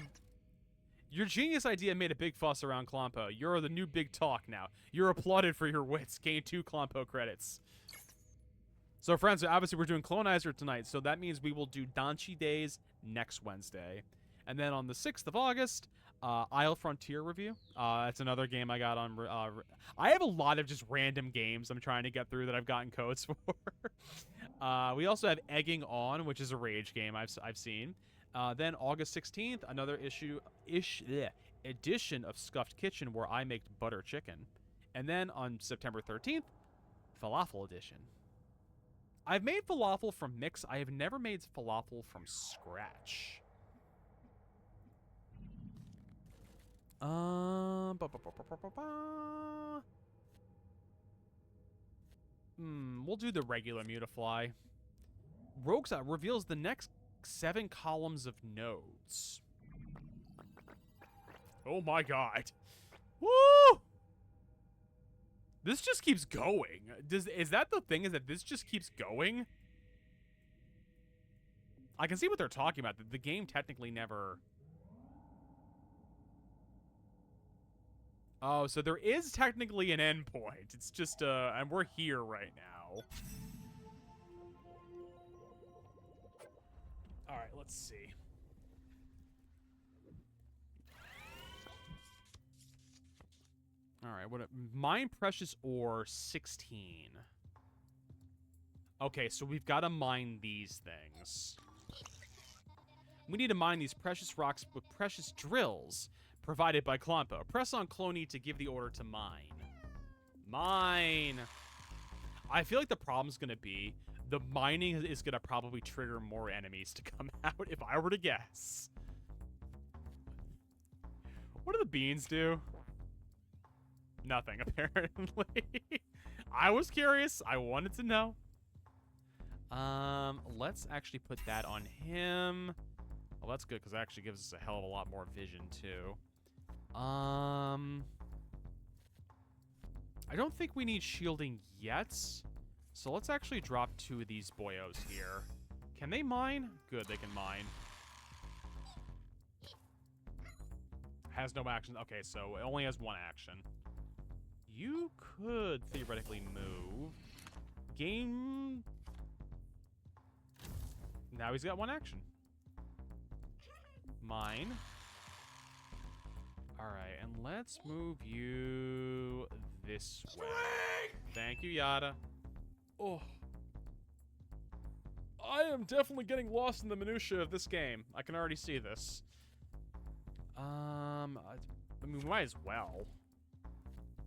Your genius idea made a big fuss around Clompo. You're the new big talk now. You're applauded for your wits. Gain 2 Clompo credits. So, friends, obviously we're doing Clonizer tonight, so that means we will do Danchi Days next Wednesday. And then on the 6th of August, Isle Frontier review. That's another game I got on... I have a lot of just random games I'm trying to get through that I've gotten codes for. We also have Egging On, which is a rage game I've seen. Then August 16th, another edition of Scuffed Kitchen where I make butter chicken. And then on September 13th, Falafel edition. I've made falafel from mix. I have never made falafel from scratch. Ba, ba, ba, ba, ba, ba, ba. We'll do the regular Mutafly. Rogue's reveals the next 7 columns of nodes. Oh my god. Woo! This just keeps going. Is that the thing? Is that this just keeps going? I can see what they're talking about. The game technically never... Oh, so there is technically an endpoint. It's just, and we're here right now. Alright, let's see. Alright, what? Mine precious ore 16. Okay, so we've got to mine these things. We need to mine these precious rocks with precious drills provided by Klompo. Press on Cloney to give the order to mine. Mine! I feel like the problem's going to be the mining is going to probably trigger more enemies to come out, if I were to guess. What do the beans do? Nothing, apparently. I was curious. I wanted to know. Let's actually put that on him. Well, that's good, because it actually gives us a hell of a lot more vision, too. I don't think we need shielding yet. So let's actually drop 2 of these boyos here. Can they mine? Good, they can mine. Has no action. Okay, so it only has 1 action. You could theoretically move. Game... Now he's got 1 action. Mine. Alright, and let's move you this way. Thank you, Yada. Oh. I am definitely getting lost in the minutia of this game. I can already see this. I mean, we might as well.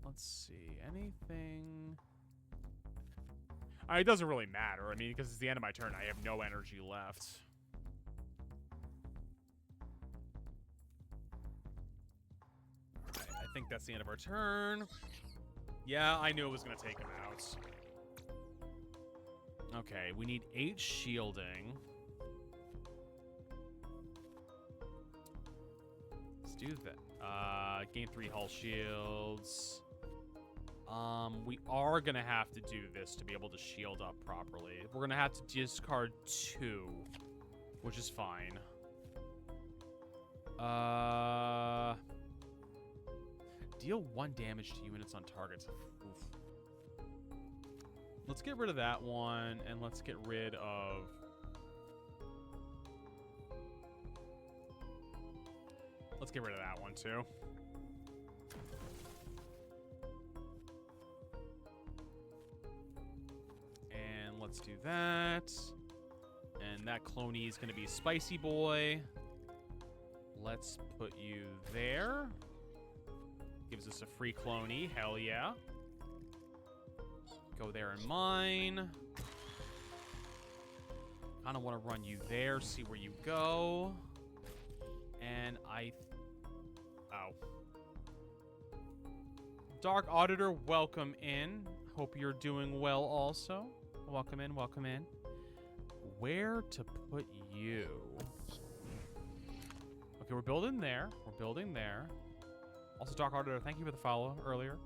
Let's see. Anything... it doesn't really matter. I mean, because it's the end of my turn. I have no energy left. I think that's the end of our turn. Yeah, I knew it was going to take him out. Okay, we need 8 shielding. Let's do that. Gain 3 hull shields. We are going to have to do this to be able to shield up properly. We're going to have to discard 2, which is fine. Deal 1 damage to units on targets. Oof. Let's get rid of that one, and let's get rid of... Let's get rid of that one, too. And let's do that. And that Cloney is going to be Spicy Boy. Let's put you there. Gives us a free Cloney. Hell yeah. Go there and mine. Kind of want to run you there, see where you go. And oh. Dark Auditor, welcome in. Hope you're doing well also. Welcome in, welcome in. Where to put you? Okay, we're building there. We're building there. Also, Dark Auditor, thank you for the follow earlier.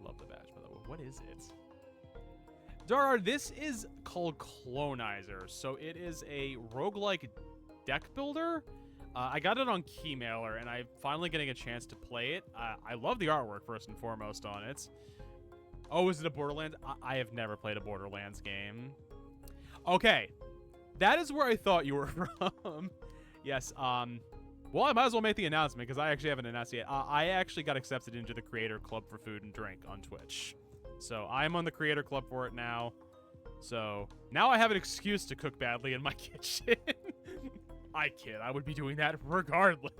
Love the badge, by the way. What is it? Dark Auditor, this is called Clonizer. So it is a roguelike deck builder. I got it on Keymailer, and I'm finally getting a chance to play it. I love the artwork, first and foremost, on it. Oh, is it a Borderlands? I have never played a Borderlands game. Okay. That is where I thought you were from. Yes, well, I might as well make the announcement, because I actually haven't announced it yet. I actually got accepted into the Creator Club for Food and Drink on Twitch. So I'm on the Creator Club for it now. So now I have an excuse to cook badly in my kitchen. I kid. I would be doing that regardless.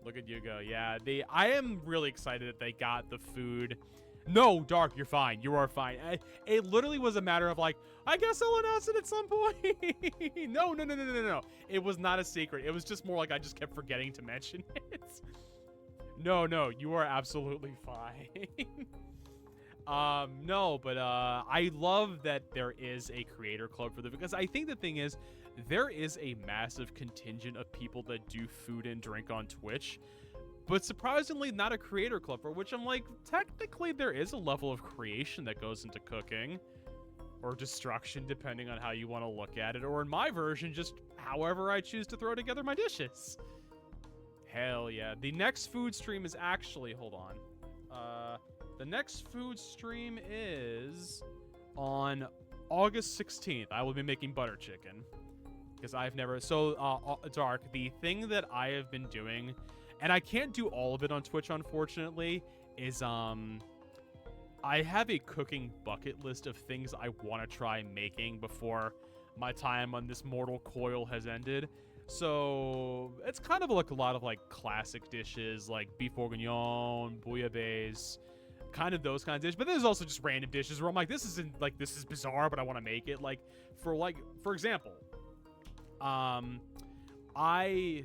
Look at you go. Yeah, I am really excited that they got the food No, Dark, you're fine. You are fine. It literally was a matter of like, I guess I'll announce it at some point. No. It was not a secret. It was just more like I just kept forgetting to mention it. No, you are absolutely fine. No, but I love that there is a creator club for because I think the thing is, there is a massive contingent of people that do food and drink on Twitch, but surprisingly not a creator club, for which I'm like, technically there is a level of creation that goes into cooking, or destruction, depending on how you want to look at it, or in my version, just however I choose to throw together my dishes. Hell yeah. The next food stream is actually, hold on. The next food stream is on August 16th. I will be making butter chicken. Because I've never... So, Dark, the thing that I have been doing, and I can't do all of it on Twitch, unfortunately, is, I have a cooking bucket list of things I want to try making before my time on this mortal coil has ended. So, it's kind of like a lot of, like, classic dishes, like beef bourguignon, bouillabaisse, kind of those kinds of dishes. But there's also just random dishes where I'm like, this is bizarre, but I want to make it. Like, for example, I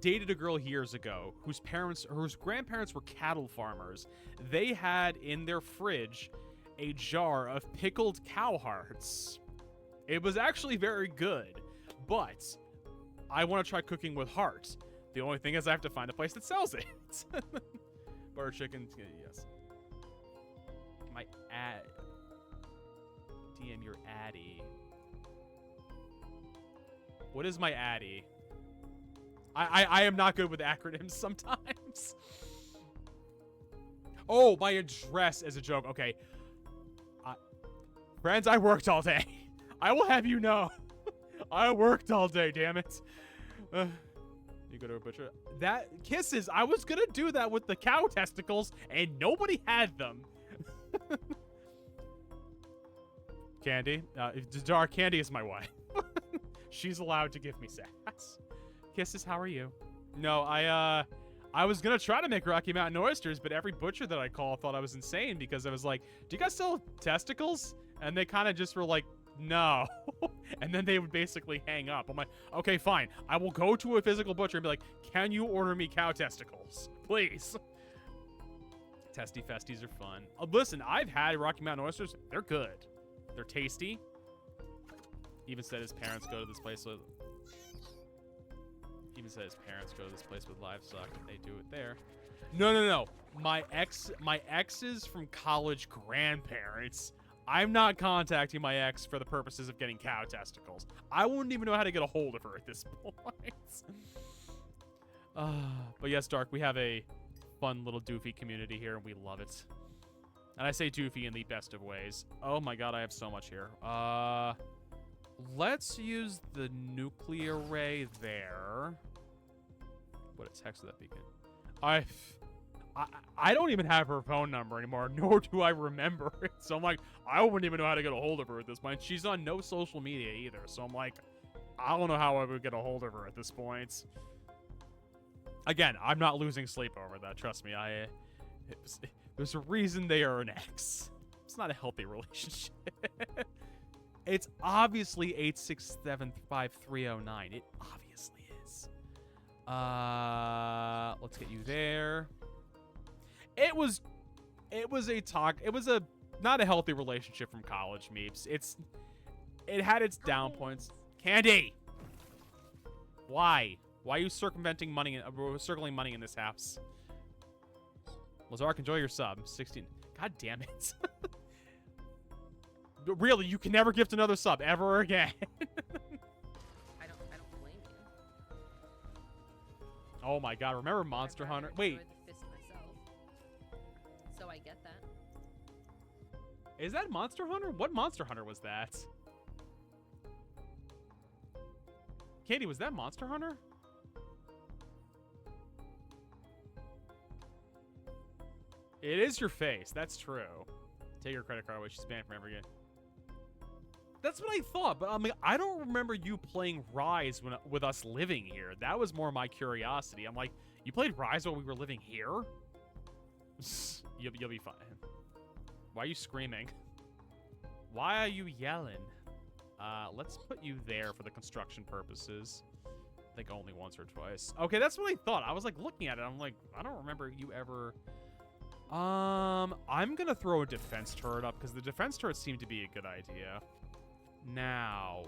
dated a girl years ago whose grandparents were cattle farmers. They had in their fridge a jar of pickled cow hearts. It was actually very good, but I want to try cooking with heart. The only thing is I have to find a place that sells it. Butter chicken, yes. My ad. DM your addy. What is my addy? I am not good with acronyms sometimes. Oh, my address as a joke. Okay. Friends, I worked all day. I will have you know. I worked all day, damn it. You go to a butcher. That kisses. I was gonna do that with the cow testicles, and nobody had them. Candy. Dark Candy is my wife. She's allowed to give me sass. Kisses, how are you? No, I was gonna try to make Rocky Mountain oysters, but every butcher that I call thought I was insane because I was like, do you guys sell testicles? And they kind of just were like, no. And then they would basically hang up. I'm like, okay, fine. I will go to a physical butcher and be like, can you order me cow testicles? Please. Testy festies are fun. Listen, I've had Rocky Mountain oysters. They're good. They're tasty. Even said his parents go to this place with... Even said his parents go to this place with livestock and they do it there. No. My ex's from college grandparents. I'm not contacting my ex for the purposes of getting cow testicles. I wouldn't even know how to get a hold of her at this point. But yes, Dark, we have a fun little doofy community here, and we love it. And I say doofy in the best of ways. Oh my god, I have so much here. Let's use the nuclear ray there. What a text would that begin? I don't even have her phone number anymore, nor do I remember it. So I'm like, I wouldn't even know how to get a hold of her at this point. She's on no social media either, so I'm like, I don't know how I would get a hold of her at this point. Again, I'm not losing sleep over that. Trust me, there's a reason they are an ex. It's not a healthy relationship. It's obviously 8675309. It obviously is. Let's get you there. It was not a healthy relationship from college, Meeps. It had its down points. Candy! Why? Why are you circling money in this house? Lazark, enjoy your sub. 16. God damn it. Really, you can never gift another sub ever again. I don't blame you. Oh my god, remember Monster Hunter? Wait. The fist myself, so I get that. Is that Monster Hunter? What Monster Hunter was that? Katie, was that Monster Hunter? It is your face. That's true. Take your credit card away. She's banned from ever again. That's what I thought, but I mean, I don't remember you playing Rise with us living here. That was more my curiosity. I'm like, you played Rise while we were living here? You'll be fine. Why are you screaming? Why are you yelling? Let's put you there for the construction purposes. I think only once or twice. Okay, that's what I thought. I was like looking at it. I'm like, I don't remember you ever. I'm gonna throw a defense turret up because the defense turrets seem to be a good idea. Now,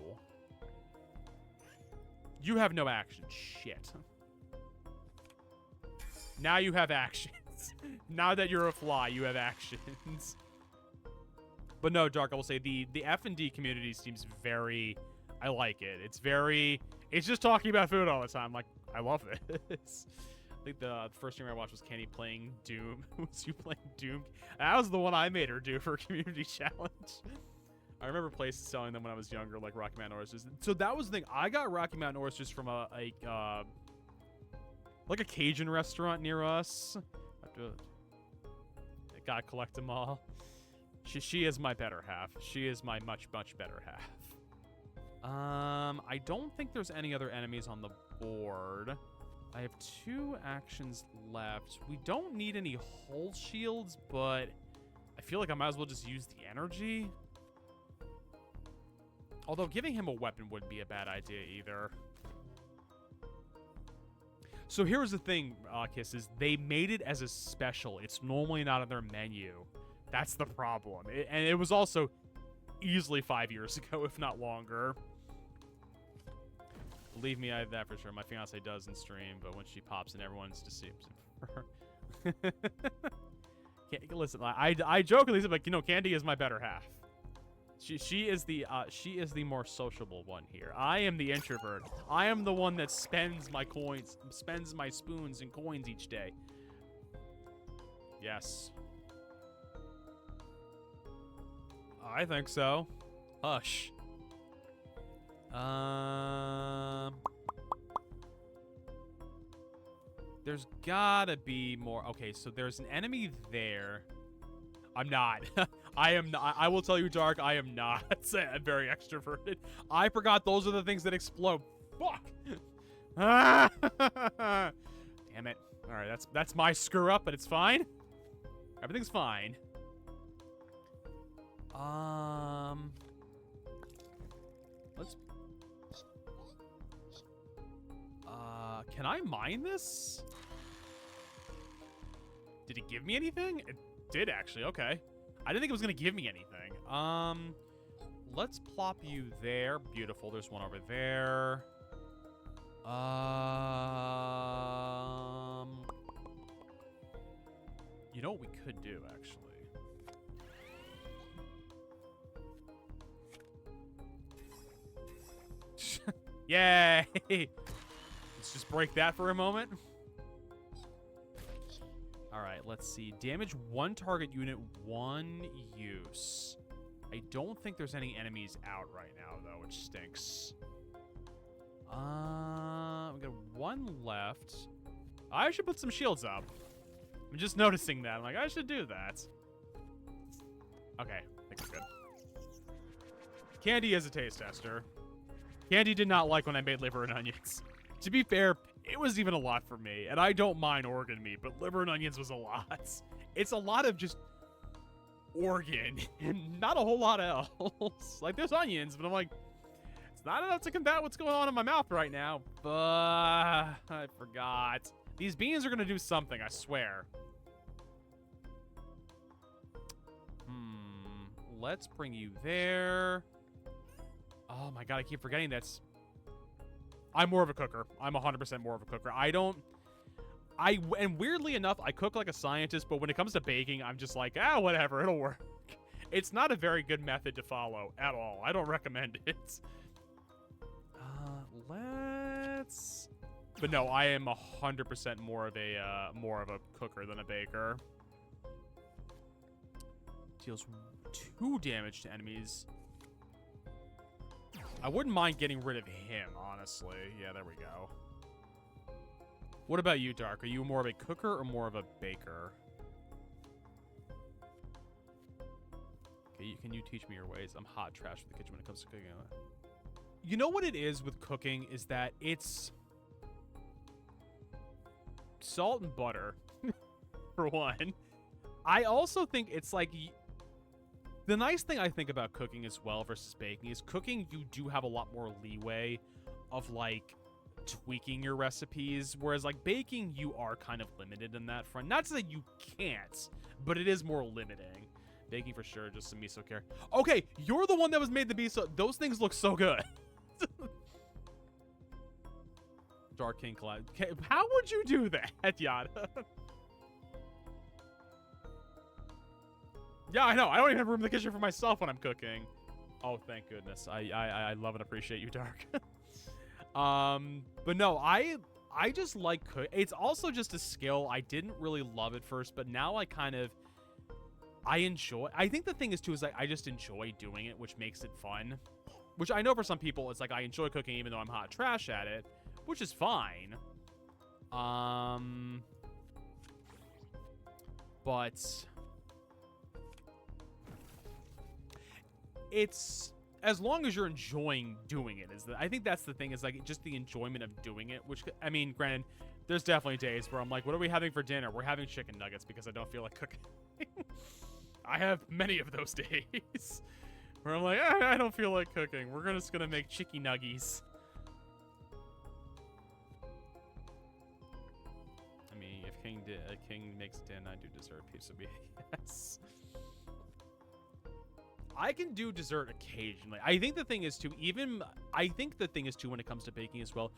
you have no action. Shit. Now you have actions. Now that you're a fly, you have actions. But no, Dark, I will say the F&D community seems very... I like it. It's just talking about food all the time. Like, I love this. I think the first stream I watched was Candy playing Doom. Was you playing Doom? That was the one I made her do for a community challenge. I remember places selling them when I was younger, like Rocky Mountain Oysters. So that was the thing. I got Rocky Mountain Oysters from like a Cajun restaurant near us. I gotta collect them all. She is my better half. She is my much, much better half. I don't think there's any other enemies on the board. I have 2 actions left. We don't need any hull shields, but I feel like I might as well just use the energy. Although giving him a weapon wouldn't be a bad idea either. So here's the thing, Kiss, is they made it as a special. It's normally not on their menu. That's the problem. And it was also easily 5 years ago, if not longer. Believe me, I have that for sure. My fiance does in stream, but when she pops in, everyone's deceived for her. Listen, I jokingly said, like, you know, Candy is my better half. She is the more sociable one here. I am the introvert. I am the one that spends my coins, spends my spoons and coins each day. Yes. I think so. Hush. There's gotta be more. Okay, so there's an enemy there. I'm not. I am not. I will tell you, Dark, I am not very extroverted. I forgot those are the things that explode. Fuck. Damn it. All right, that's my screw up, but it's fine. Everything's fine. Let's... can I mine this? Did it give me anything? It did, actually. Okay. I didn't think it was going to give me anything. Let's plop you there. Beautiful. There's one over there. You know what we could do, actually? Yay! Let's just break that for a moment. Alright, let's see. Damage 1 target unit, 1 use. I don't think there's any enemies out right now, though, which stinks. We got 1 left. I should put some shields up. I'm just noticing that. I'm like, I should do that. Okay, I think we're good. Candy is a taste tester. Candy did not like when I made liver and onions. To be fair, it was even a lot for me, and I don't mind organ meat, but liver and onions was a lot. It's a lot of just organ, and not a whole lot else. Like, there's onions, but I'm like, it's not enough to combat what's going on in my mouth right now. But I forgot. These beans are going to do something, I swear. Let's bring you there. Oh my god, I keep forgetting that's... I'm more of a cooker. I'm 100% more of a cooker. And weirdly enough, I cook like a scientist, but when it comes to baking, I'm just like, whatever, it'll work. It's not a very good method to follow at all. I don't recommend it. Let's... But no, I am 100% more of a cooker than a baker. Deals 2 damage to enemies. I wouldn't mind getting rid of him, honestly. Yeah, there we go. What about you, Dark? Are you more of a cooker or more of a baker? Okay, can you teach me your ways? I'm hot trash with the kitchen when it comes to cooking. You know what it is with cooking is that it's salt and butter, for one. I also think it's like the nice thing I think about cooking as well versus baking is cooking, you do have a lot more leeway of like tweaking your recipes, whereas like baking, you are kind of limited in that front. Not to say you can't, but it is more limiting. Baking for sure, just some miso care. Okay, you're the one that was made the miso. Those things look so good. Dark King collab. How would you do that, Yada? Yeah, I know. I don't even have room in the kitchen for myself when I'm cooking. Oh, thank goodness. I love and appreciate you, Dark. But no, I just like cook. It's also just a skill. I didn't really love it first, but now I enjoy. I think the thing is too is like I just enjoy doing it, which makes it fun. Which I know for some people it's like I enjoy cooking even though I'm hot trash at it, which is fine. But it's as long as you're enjoying doing it I think that's the thing is like just the enjoyment of doing it, which I mean, granted, there's definitely days where I'm like, what are we having for dinner? We're having chicken nuggets because I don't feel like cooking. I have many of those days where I'm like, I don't feel like cooking. We're just gonna make chicky nuggies. I mean, if King makes din, I do dessert pizza. Yes. I can do dessert occasionally. I think the thing is too, when it comes to baking as well,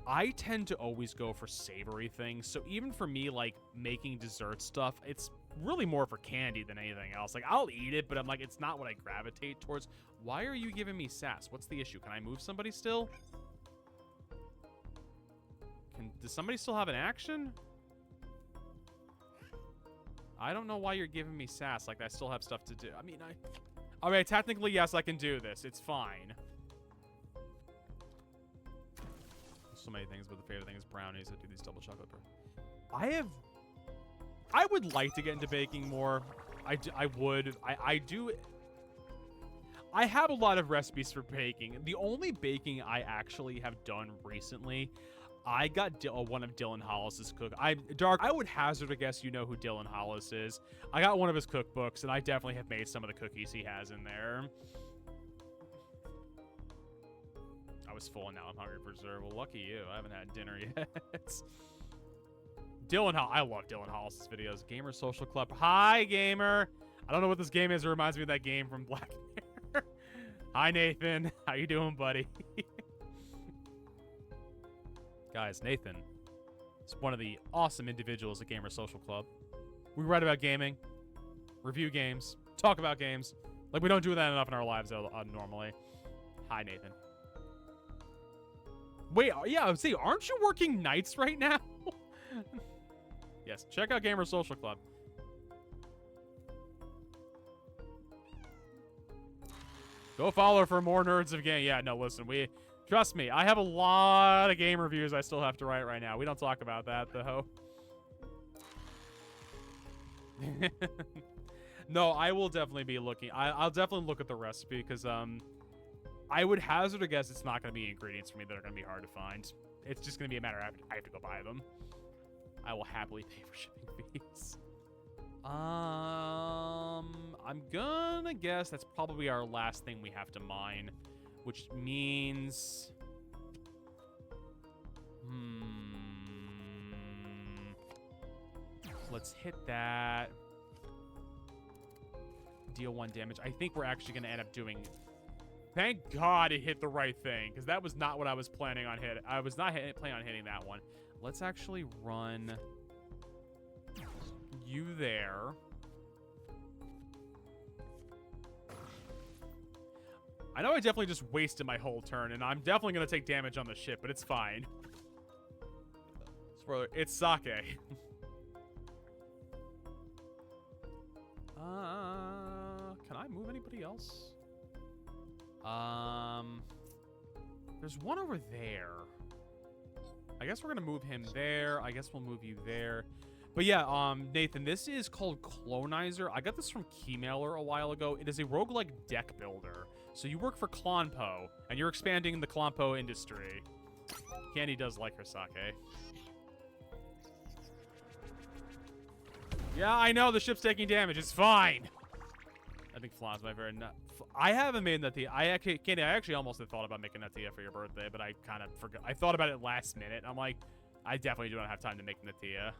I tend to always go for savory things. So even for me, like making dessert stuff, it's really more for candy than anything else. Like I'll eat it, but I'm like, it's not what I gravitate towards. Why are you giving me sass? What's the issue? Can I move somebody still? Does somebody still have an action? I don't know why you're giving me sass. Like I still have stuff to do. I mean, okay, technically, yes, I can do this. It's fine. So many things, but the favorite thing is brownies. I do these double chocolate. I would like to get into baking more. I do. I have a lot of recipes for baking. The only baking I actually have done recently, I got one of Dylan Hollis's Dark, I would hazard a guess you know who Dylan Hollis is. I got one of his cookbooks, and I definitely have made some of the cookies he has in there. I was full, and now I'm hungry for dessert. Well, lucky you. I haven't had dinner yet. I love Dylan Hollis's videos. Gamer Social Club. Hi, Gamer. I don't know what this game is. It reminds me of that game from Black Mirror. Hi, Nathan. How you doing, buddy? Guys, Nathan is one of the awesome individuals at Gamer Social Club. We write about gaming, review games, talk about games. Like, we don't do that enough in our lives normally. Hi, Nathan. Wait, yeah, see, aren't you working nights right now? Yes, check out Gamer Social Club. Go follow her for more nerds of game. Yeah, no, listen, trust me, I have a lot of game reviews I still have to write right now. We don't talk about that, though. No, I will definitely be looking. I'll definitely look at the recipe, because I would hazard a guess it's not going to be ingredients for me that are going to be hard to find. It's just going to be a matter of I have to go buy them. I will happily pay for shipping fees. I'm gonna guess that's probably our last thing we have to mine, which means let's hit that. Deal 1 damage. I think we're actually gonna end up doing. Thank God it hit the right thing, because that was not what I was planning on hitting. I was not planning on hitting that one. Let's actually run you there. I know I definitely just wasted my whole turn, and I'm definitely going to take damage on the ship, but it's fine. Spoiler, it's sake. Can I move anybody else? There's one over there. I guess we're gonna move him there. I guess we'll move you there. But yeah, Nathan, this is called Clonizer. I got this from Keymailer a while ago. It is a roguelike deck builder. So you work for Clonpo, and you're expanding the Clonpo industry. Candy does like her sake. Yeah, I know the ship's taking damage. It's fine. I think Fla's my very I haven't made Natia. Candy, I actually almost had thought about making Natia for your birthday, but I kind of forgot. I thought about it last minute. I'm like, I definitely do not have time to make Natia.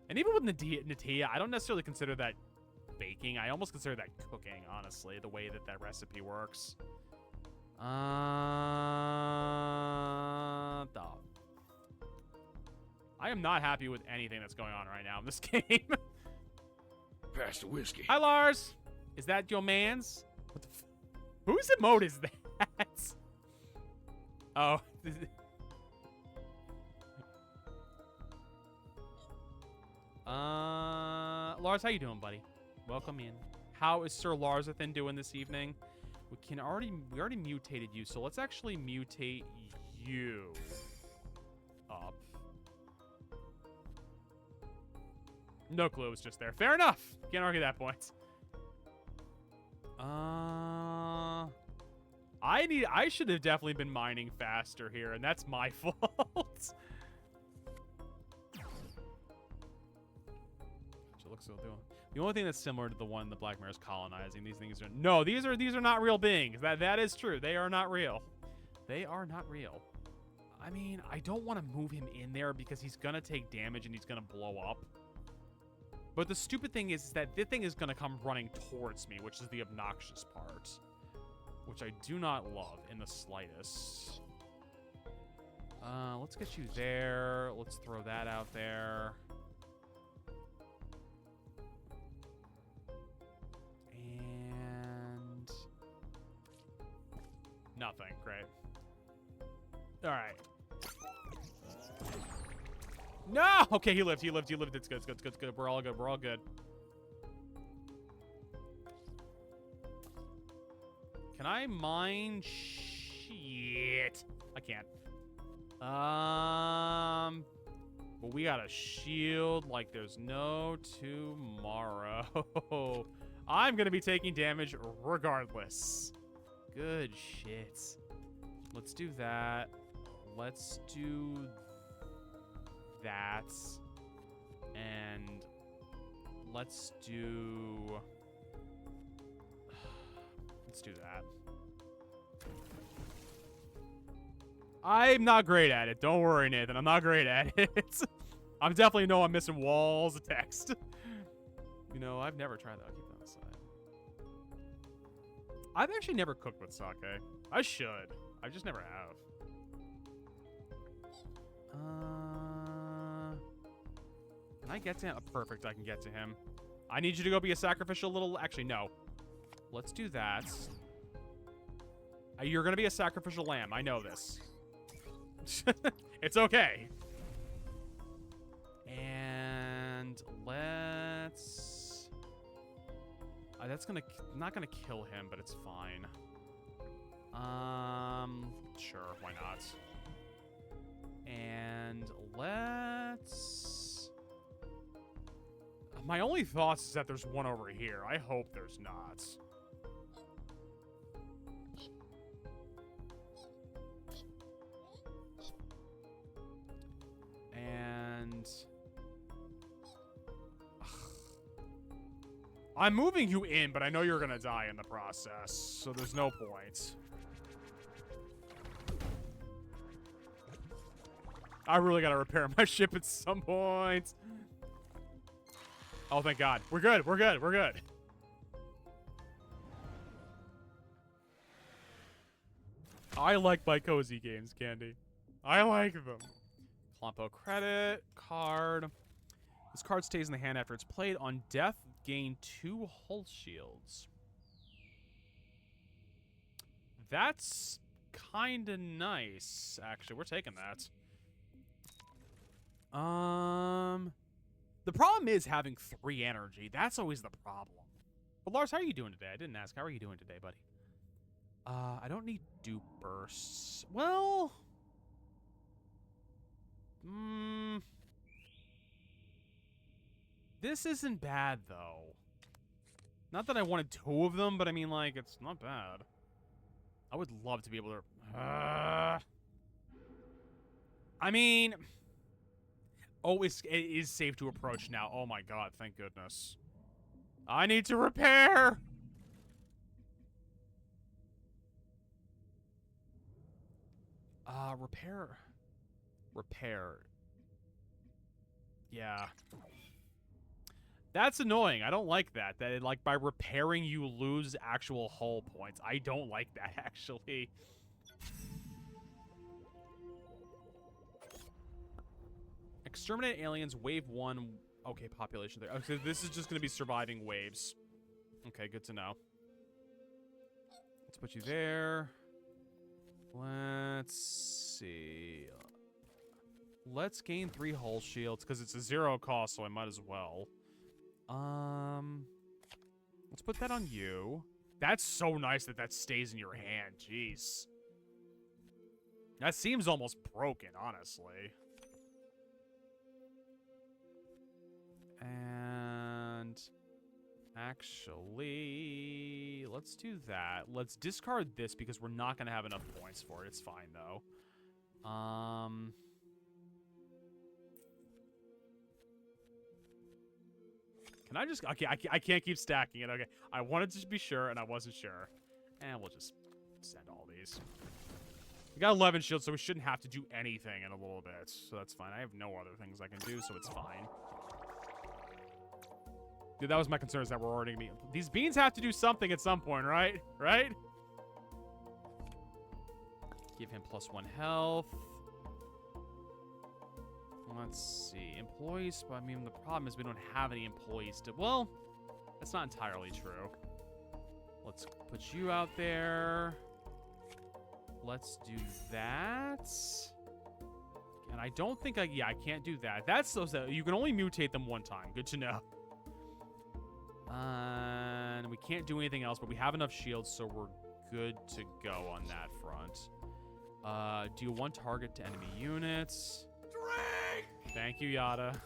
And even with Natia, I don't necessarily consider that baking. I almost consider that cooking, honestly, the way that that recipe works. I am not happy with anything that's going on right now in this game. Pass the whiskey. Hi, Lars. Is that your man's? What the whose emote is that? Oh. Lars, how you doing, buddy? Welcome in. How is Sir Larsathan doing this evening? We already mutated you, so let's actually mutate you up. No clue, it was just there. Fair enough. Can't argue that point. I should have definitely been mining faster here, and that's my fault. The only thing that's similar to the one the Black Mare is colonizing, these things are no, these are not real beings. That is true. They are not real. They are not real. I mean, I don't want to move him in there because he's gonna take damage and he's gonna blow up. But the stupid thing is that the thing is gonna come running towards me, which is the obnoxious part, which I do not love in the slightest. Let's get you there. Let's throw that out there. And nothing. Great. All right. No! Okay, he lived. It's good. It's good. We're all good. Can I mine? Shit. I can't. But we got a shield like there's no tomorrow. I'm gonna be taking damage regardless. Good shit. Let's do that. Let's do that. And let's do that. I'm not great at it. Don't worry, Nathan. I'm not great at it. I'm definitely I'm missing walls of text. You know, I've never tried that. I'll keep that on the side. I've actually never cooked with sake. I should. I just never have. Can I get to him? Perfect, I can get to him. I need you to go be a sacrificial little... Actually, no. Let's do that. You're going to be a sacrificial lamb. I know this. It's okay. And let's... that's gonna... Not going to kill him, but it's fine. Sure, why not? And let's... My only thoughts is that there's one over here. I hope there's not. And... I'm moving you in, but I know you're gonna die in the process, so there's no point. I really gotta repair my ship at some point. Oh, thank God. We're good. I like my cozy games, Candy. I like them. Plumpo credit. Card. This card stays in the hand after it's played. On death, gain 2 hull shields. That's kind of nice, actually. We're taking that. The problem is having 3 energy. That's always the problem. But Lars, how are you doing today? I didn't ask. How are you doing today, buddy? I don't need dupe bursts. Well... This isn't bad, though. Not that I wanted 2 of them, but I mean, like, it's not bad. I would love to be able to... I mean... Oh, it is safe to approach now. Oh my god, thank goodness. I need to repair! Repair. Repair. Yeah. That's annoying. I don't like that. That, like, by repairing you lose actual hull points. I don't like that, actually. Exterminate aliens, wave 1. Okay, population there. Okay, this is just going to be surviving waves. Okay, good to know. Let's put you there. Let's see. Let's gain 3 hull shields, because it's a 0 cost, so I might as well. Let's put that on you. That's so nice that that stays in your hand. Jeez. That seems almost broken, honestly. And actually, let's do that. Let's discard this because we're not going to have enough points for it. It's fine, though. Can I just... Okay, I can't keep stacking it. Okay, I wanted to be sure, and I wasn't sure. And we'll just send all these. We got 11 shields, so we shouldn't have to do anything in a little bit. So that's fine. I have no other things I can do, so it's fine. Dude, that was my concern, is that we're already gonna be... These beans have to do something at some point, right? Right? Give him +1 health. Let's see. Employees, I mean, the problem is we don't have any employees to... Well, that's not entirely true. Let's put you out there. Let's do that. And I don't think I... Yeah, I can't do that. That's so... You can only mutate them 1 time. Good to know. And we can't do anything else, but we have enough shields, so we're good to go on that front. Do 1 target to enemy units. Drink! Thank you, Yada.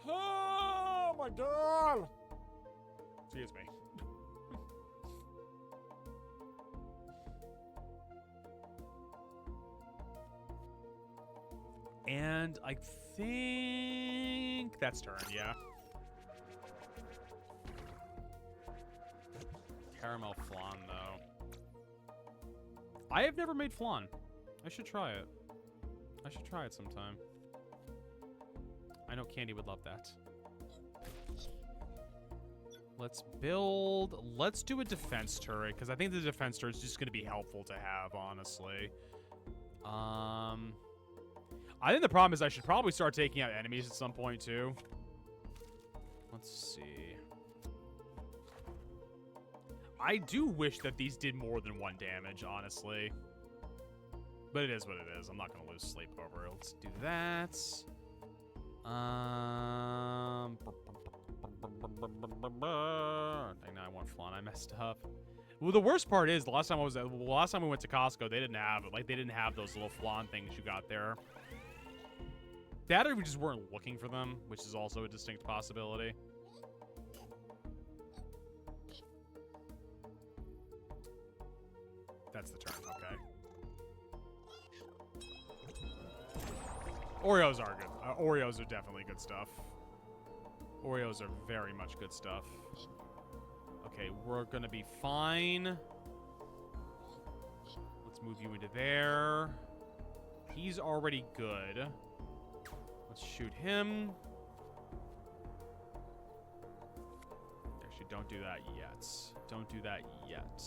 Oh, my doll! Excuse me. And I think that's turn, yeah. Caramel flan, though. I have never made flan. I should try it. I should try it sometime. I know Candy would love that. Let's build... Let's do a defense turret, because I think the defense turret is just going to be helpful to have, honestly. I think the problem is I should probably start taking out enemies at some point, too. Let's see. I do wish that these did more than 1 damage, honestly. But it is what it is. I'm not going to lose sleep over it. Let's do that. Dang, now I want flan. I messed up. Well, the worst part is the last time we went to Costco, they didn't have it. Like, they didn't have those little flan things you got there. That or we just weren't looking for them, which is also a distinct possibility. That's the turn, okay. Oreos are good. Oreos are definitely good stuff. Oreos are very much good stuff. Okay, we're gonna be fine. Let's move you into there. He's already good. Let's shoot him. Actually, don't do that yet. Don't do that yet.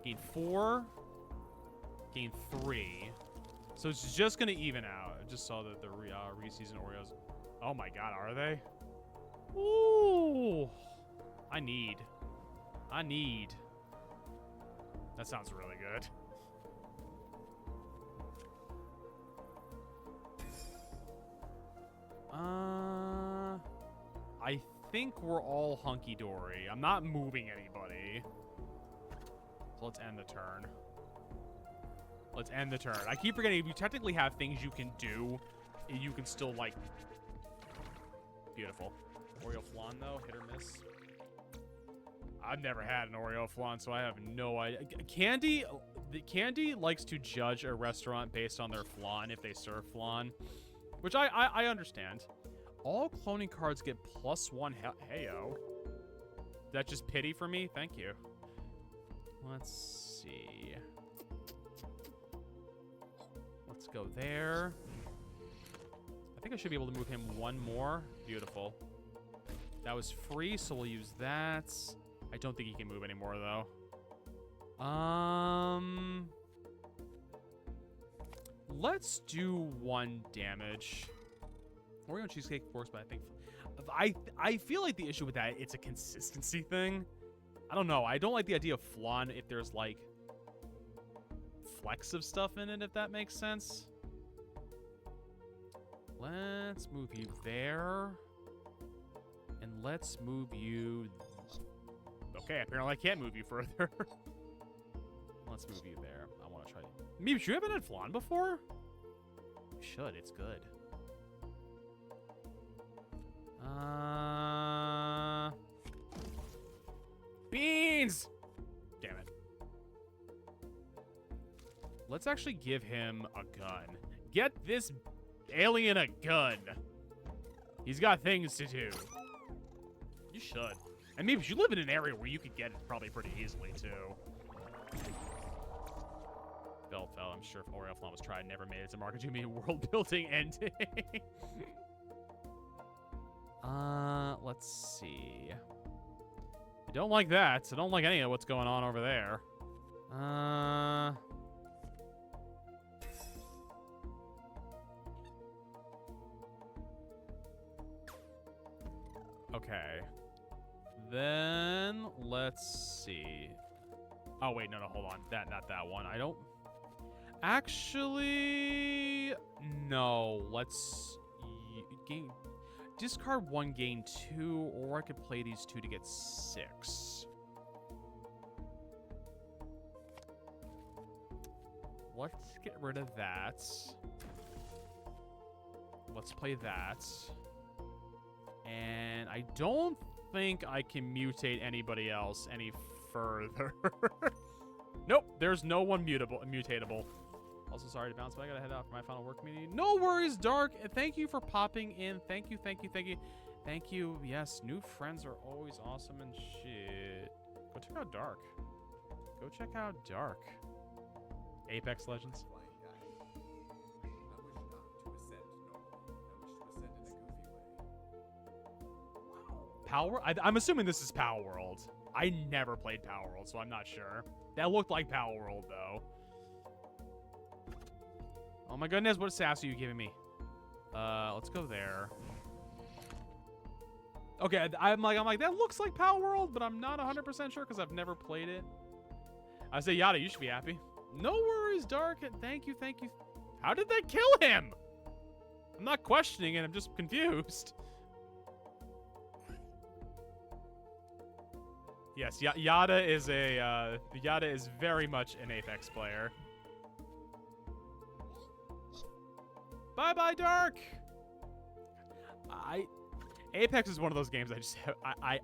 Gain 4. Gain 3. So it's just gonna even out. I just saw that the re-season Oreos. Oh my god, are they? Ooh. I need. That sounds really good. I think we're all hunky-dory. I'm not moving anybody. So let's end the turn. Let's end the turn. I keep forgetting, if you technically have things you can do, you can still, like... Beautiful. Oreo flan, though. Hit or miss. I've never had an Oreo flan, so I have no idea. Candy likes to judge a restaurant based on their flan if they serve flan, which I understand. All cloning cards get +1 heyo. That's just pity for me? Thank you. Let's see. Let's go there. I think I should be able to move him one more. Beautiful. That was free, so we'll use that. I don't think he can move anymore, though. Let's do 1 damage. Oreo cheesecake, of course, but I feel like the issue with that, it's a consistency thing. I don't know. I don't like the idea of flan if there's, like, flecks of stuff in it, if that makes sense. Let's move you there. And let's move you... Okay, apparently I can't move you further. Let's move you there. I want to try... Maybe you haven't had flan before? You should. It's good. Beans! Damn it. Let's actually give him a gun. Get this alien a gun. He's got things to do. You should. And maybe you live in an area where you could get it probably pretty easily, too. Fell. I'm sure if Oreo flan was tried, never made it to market. You mean world building ending? Let's see. I don't like that. I don't like any of what's going on over there. Okay. Then let's see. Oh wait, no, hold on. Not that one. I don't. Actually, no. Let's gain. Discard 1, gain 2, or I could play these 2 to get 6. Let's get rid of that. Let's play that. And I don't think I can mutate anybody else any further. Nope, there's no one mutatable. Also, sorry to bounce, but I gotta head out for my final work meeting. No worries, Dark. Thank you for popping in. Thank you. Thank you. Yes, new friends are always awesome and shit. Go check out Dark. Go check out Dark. Apex Legends. Power? I'm assuming this is Power World. I never played Power World, so I'm not sure. That looked like Power World, though. Oh my goodness, what sass are you giving me? Let's go there. Okay, I'm like, that looks like Power World, but I'm not 100% sure because I've never played it. I say, Yada, you should be happy. No worries, Dark. Thank you. How did that kill him? I'm not questioning it. I'm just confused. Yes, Yada is very much an Apex player. Bye, Dark. Apex is one of those games I just have, I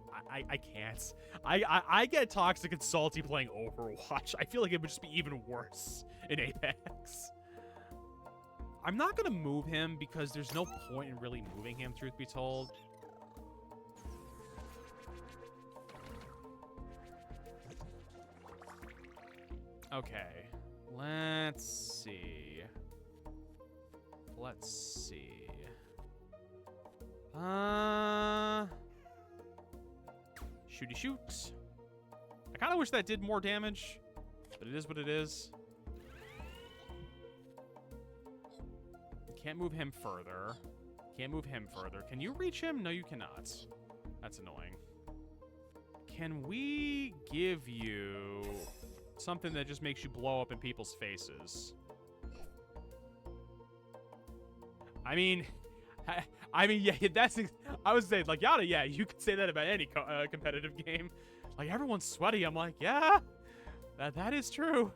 can't. I get toxic and salty playing Overwatch. I feel like it would just be even worse in Apex. I'm not gonna move him because there's no point in really moving him, truth be told. Okay, let's see. Shooty shoot. I kind of wish that did more damage, but it is what it is. Can't move him further. Can you reach him? No, you cannot. That's annoying. Can we give you something that just makes you blow up in people's faces? I mean, yeah, that's... I was saying, like, Yada, yeah, you could say that about any competitive game. Like, everyone's sweaty. I'm like, yeah, that is true.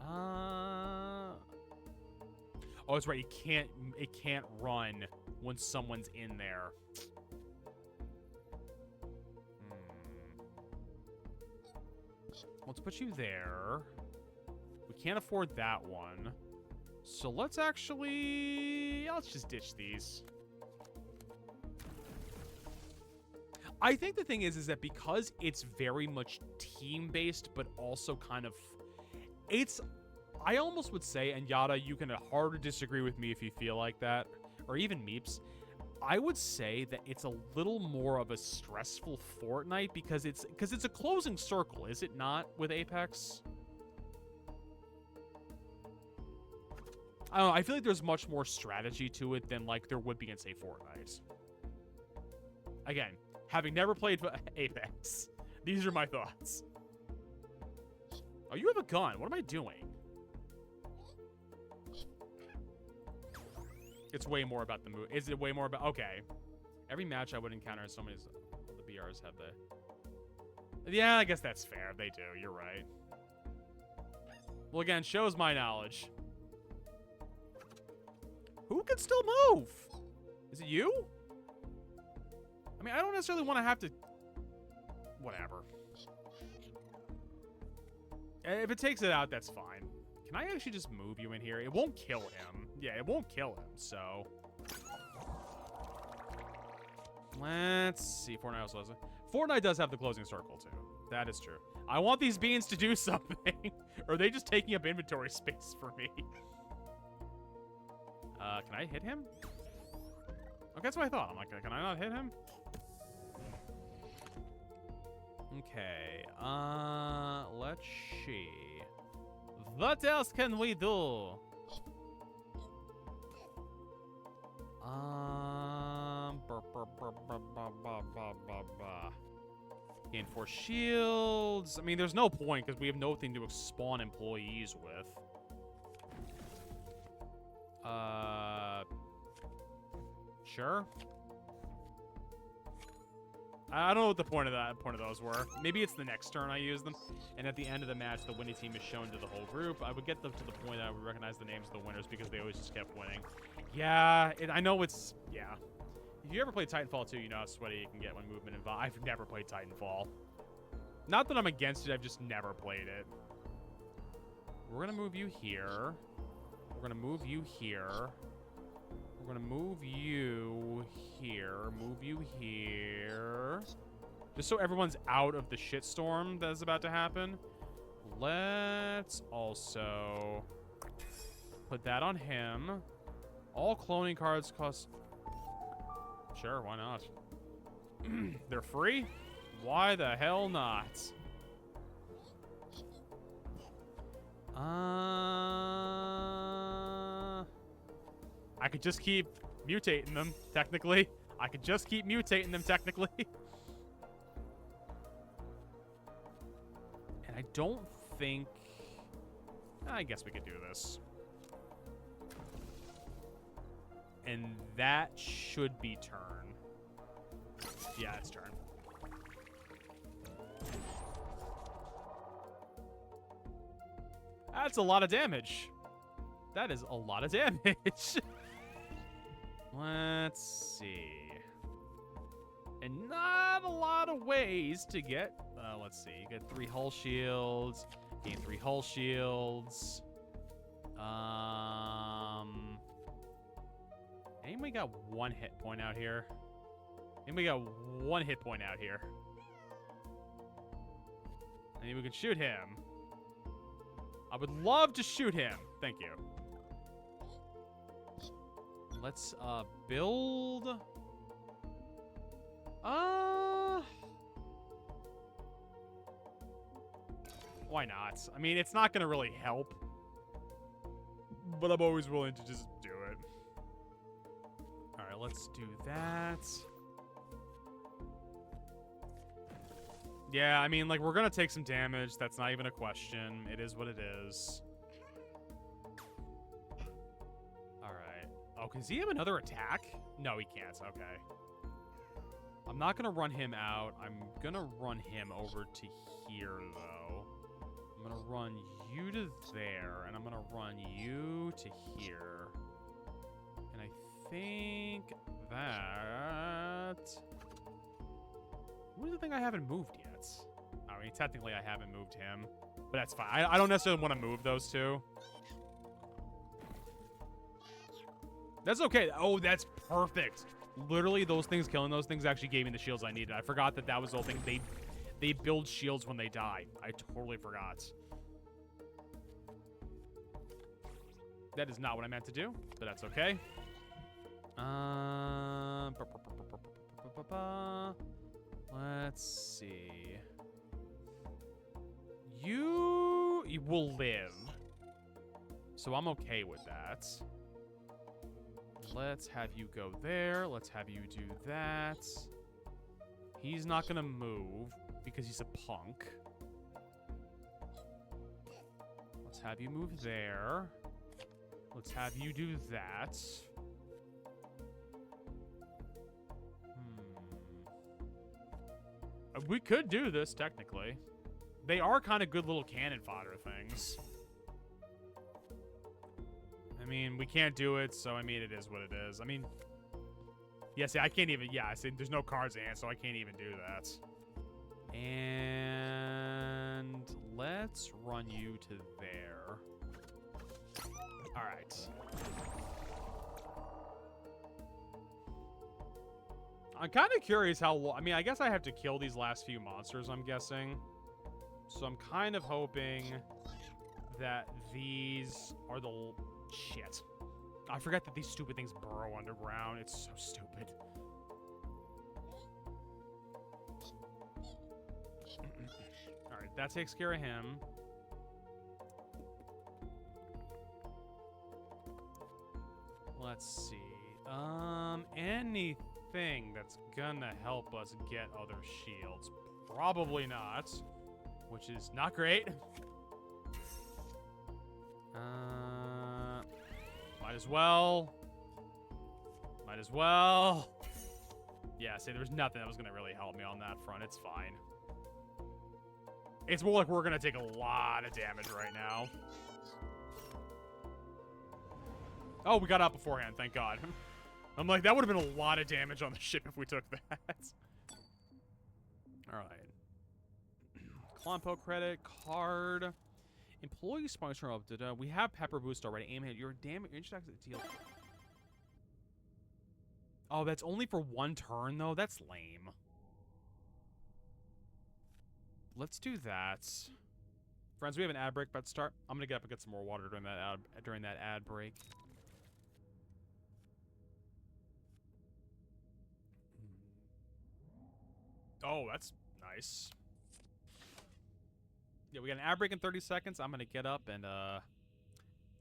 Oh, it's right. It can't run when someone's in there. Let's put you there. We can't afford that one. So let's actually... let's just ditch these. I think the thing is that because it's very much team-based, but also kind of... It's... I almost would say, and Yada, you can hard disagree with me if you feel like that, or even Meeps, I would say that it's a little more of a stressful Fortnite because it's a closing circle, is it not, with Apex? I don't know, I feel like there's much more strategy to it than, like, there would be in, say, Fortnite. Again, having never played Apex, these are my thoughts. Oh, you have a gun. What am I doing? It's way more about the move. Is it way more about... Okay. Every match I would encounter, so many... The BRs have the... Yeah, I guess that's fair. They do. You're right. Well, again, shows my knowledge. Who can still move? Is it you? I mean, I don't necessarily want to have to... Whatever. If it takes it out, that's fine. Can I actually just move you in here? It won't kill him. Yeah, it won't kill him, so... Let's see. Fortnite also has a... Fortnite does have the closing circle, too. That is true. I want these beans to do something. Or are they just taking up inventory space for me? Can I hit him? Okay, that's what I thought. I'm like, can I not hit him? Okay, let's see. What else can we do? Gain 4 shields. I mean, there's no point because we have nothing to spawn employees with. Sure. I don't know what the point of those were. Maybe it's the next turn I use them, and at the end of the match, the winning team is shown to the whole group. I would get them to the point that I would recognize the names of the winners because they always just kept winning. Yeah, I know it's... Yeah. If you ever played Titanfall 2, you know how sweaty you can get when movement involved. I've never played Titanfall. Not that I'm against it, I've just never played it. We're gonna move you here. We're gonna move you here. We're gonna move you here. Move you here. Just so everyone's out of the shitstorm that is about to happen. Let's also put that on him. All cloning cards cost... Sure, why not? They're free? Why the hell not? I could just keep mutating them, technically. I could just keep mutating them, technically. And I don't think... I guess we could do this. And that should be turn. Yeah, it's turn. That's a lot of damage. That is a lot of damage. Let's see. And not a lot of ways to get... let's see. You get 3 hull shields. Gain 3 hull shields. Anybody got 1 hit point out here? Anybody got 1 hit point out here? I think we can shoot him. I would love to shoot him. Thank you. Let's build. Why not? I mean, it's not gonna really help, but I'm always willing to just do it. All right, let's do that. Yeah, I mean, like, we're gonna take some damage. That's not even a question. It is what it is. Alright. Oh, does he have another attack? No, he can't. Okay. I'm not gonna run him out. I'm gonna run him over to here, though. I'm gonna run you to there, and I'm gonna run you to here. And I think that... What is the thing I haven't moved yet? Oh, I mean, technically I haven't moved him, but that's fine. I don't necessarily want to move those two. That's okay. Oh, that's perfect. Literally, those things, killing those things actually gave me the shields I needed. I forgot that was the whole thing. They build shields when they die. I totally forgot. That is not what I meant to do, but that's okay. Let's see. You will live. So I'm okay with that. Let's have you go there. Let's have you do that. He's not gonna move because he's a punk. Let's have you move there. Let's have you do that. We could do this, technically. They are kind of good little cannon fodder things. I mean, we can't do it, so I mean, it is what it is. I mean, yeah, see, I can't even, yeah, see, there's no cards in hand, so I can't even do that. And let's run you to there. All right. I'm kind of curious how long, I mean, I guess I have to kill these last few monsters, I'm guessing. So I'm kind of hoping that these are the... Shit. I forgot that these stupid things burrow underground. It's so stupid. Alright, that takes care of him. Let's see. Anything that's gonna help us get other shields? Probably not. Which is not great. Might as well. Might as well. Yeah, see, there was nothing that was gonna really help me on that front. It's fine. It's more like we're gonna take a lot of damage right now. Oh, we got out beforehand, thank God. I'm like, that would have been a lot of damage on the ship if we took that. Alright. Clompo credit, card. Employee sponsor up. We have Pepper Boost already. Aim hit. Your damage. Deal. Oh, that's only for one turn, though? That's lame. Let's do that. Friends, we have an ad break about to start. I'm going to get up and get some more water during that ad break. Oh, that's nice. Yeah, we got an ad break in 30 seconds. I'm going to get up and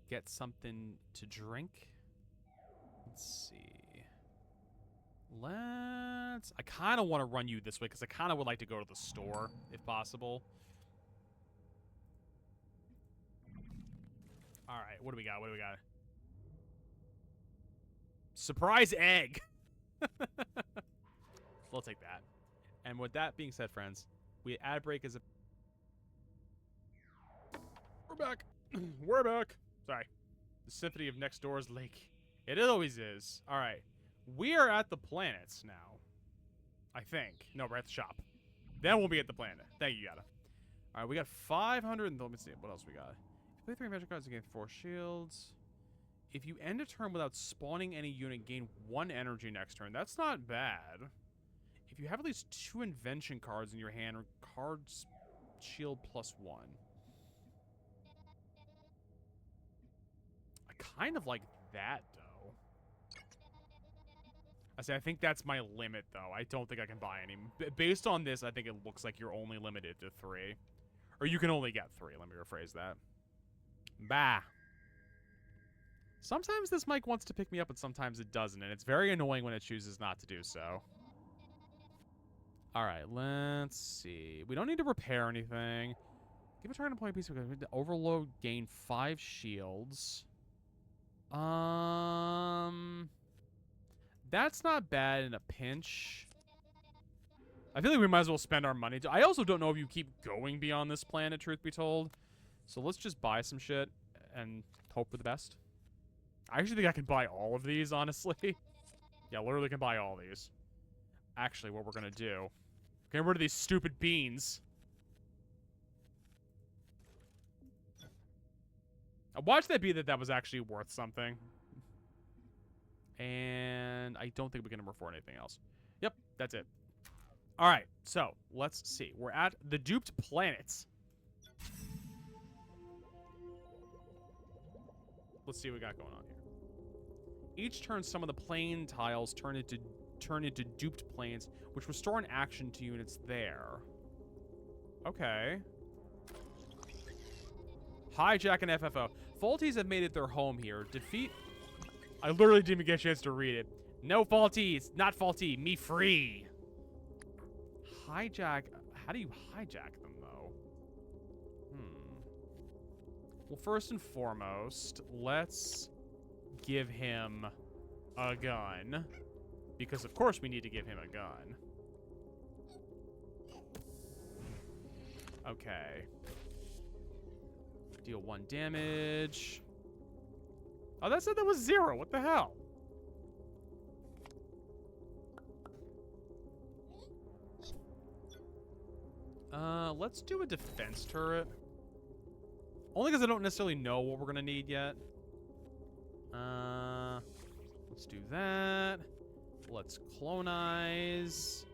get something to drink. Let's see. I kind of want to run you this way because I kind of would like to go to the store if possible. All right, what do we got? What do we got? Surprise egg. We'll take that. And with that being said, friends, ad break is a... We're back. We're back. Sorry. The symphony of next door's lake. It always is. All right. We are at the planets now. I think. No, we're at the shop. Then we'll be at the planet. Thank you, Yada. All right, we got 500. And let me see. What else we got? If you play 3 magic cards, you gain 4 shields. If you end a turn without spawning any unit, gain 1 energy next turn. That's not bad. If you have at least 2 invention cards in your hand, cards shield +1. I kind of like that, though. I think that's my limit, though. I don't think I can buy any. Based on this, I think it looks like you're only limited to 3. Or you can only get 3. Let me rephrase that. Bah. Sometimes this mic wants to pick me up, and sometimes it doesn't. And it's very annoying when it chooses not to do so. All right, let's see. We don't need to repair anything. Give a target employee piece of overload, gain 5 shields. That's not bad in a pinch. I feel like we might as well spend our money. I also don't know if you keep going beyond this planet, truth be told. So let's just buy some shit and hope for the best. I actually think I can buy all of these, honestly. Yeah, literally can buy all these. Actually, what we're going to do... Get rid of these stupid beans. Watch that be that was actually worth something. And I don't think we can afford anything else. Yep, that's it. All right, so let's see. We're at the duped planets. Let's see what we got going on here. Each turn, some of the plane tiles turn into duped planes, which restore an action to units there. Okay. Hijack and FFO. Faulties have made it their home here. Defeat... I literally didn't even get a chance to read it. No faulties. Not faulty. Me free. Hijack. How do you hijack them, though? Well, first and foremost, let's give him a gun. Because, of course, we need to give him a gun. Okay. Deal 1 damage. Oh, that said that was 0. What the hell? Let's do a defense turret. Only because I don't necessarily know what we're gonna need yet. Let's do that. Let's clonize.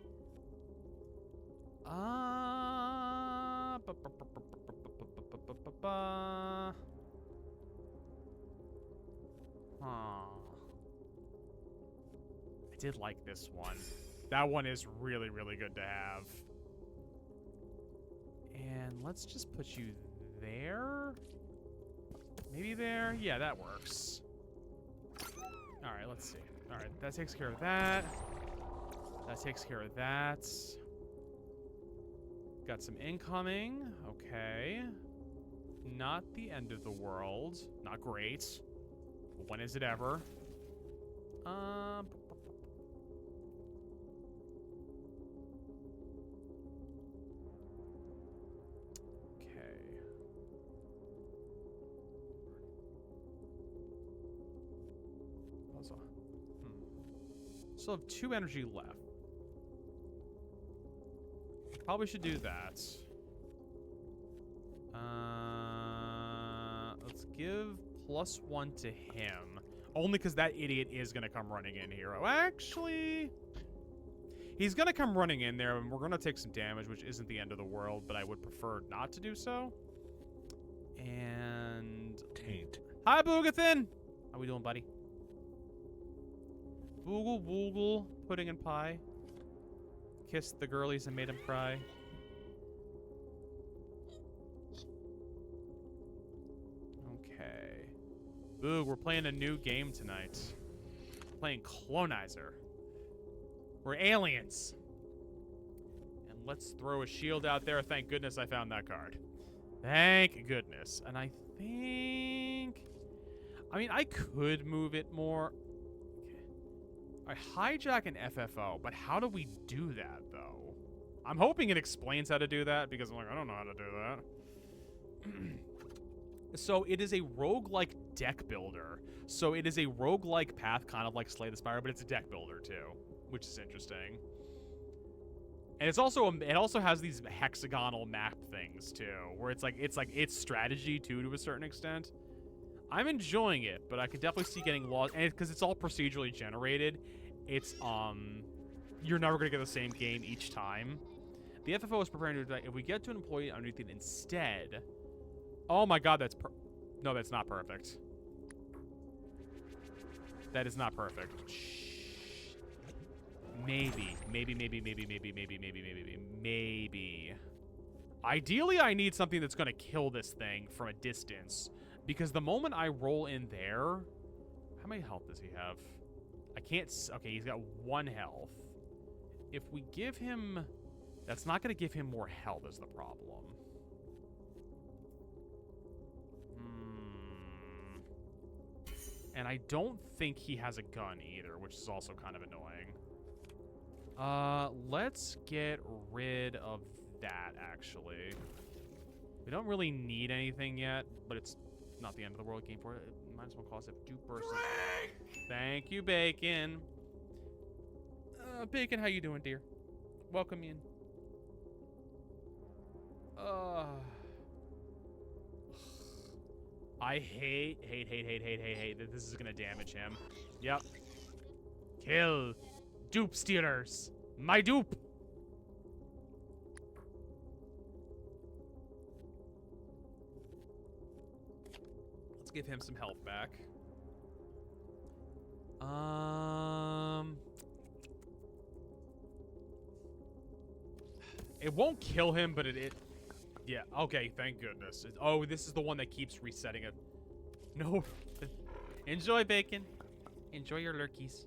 I did like this one. That one is really, really good to have. And let's just put you there. Maybe there? Yeah, that works. All right, let's see. All right, that takes care of that. That takes care of that. Got some incoming. Okay. Not the end of the world. Not great. But when is it ever? Still have 2 energy left. Probably should do that. Let's give +1 to him. Only because that idiot is going to come running in here. Oh, actually, he's going to come running in there, and we're going to take some damage, which isn't the end of the world, but I would prefer not to do so. And... Taint. Hi, Boogathan! How we doing, buddy? Boogle, boogle, pudding and pie. Kissed the girlies and made them cry. Okay. Boog, we're playing a new game tonight. We're playing Clonizer. We're aliens. And let's throw a shield out there. Thank goodness I found that card. Thank goodness. And I think... I mean, I could move it more... I hijack an FFO, but how do we do that, though? I'm hoping it explains how to do that, because I'm like, I don't know how to do that. So it is a roguelike deck builder. So it is a roguelike path, kind of like Slay the Spire, but it's a deck builder, too, which is interesting. And it's also it also has these hexagonal map things, too, where it's it's strategy, too, to a certain extent. I'm enjoying it, but I could definitely see getting lost, and because it's all procedurally generated, it's you're never gonna get the same game each time. The FFO is preparing to do that. If we get to an employee underneath it instead, oh my god, no, that's not perfect. That is not perfect. Shh. Maybe. Ideally, I need something that's gonna kill this thing from a distance. Because the moment I roll in there... How many health does he have? I can't... Okay, he's got 1 health. If we give him... That's not going to give him more health is the problem. And I don't think he has a gun either, which is also kind of annoying. Let's get rid of that, actually. We don't really need anything yet, but it's... not the end of the world game for it. It might as well cost it 2%. Thank you, Bacon. Bacon, how you doing, dear? Welcome in. I hate that this is gonna damage him. Yep. Kill. Dupe stealers. My dupe. Let's give him some health back. It won't kill him, but it yeah, okay, thank goodness. Oh, this is the one that keeps resetting it. No. Enjoy, bacon. Enjoy your lurkies.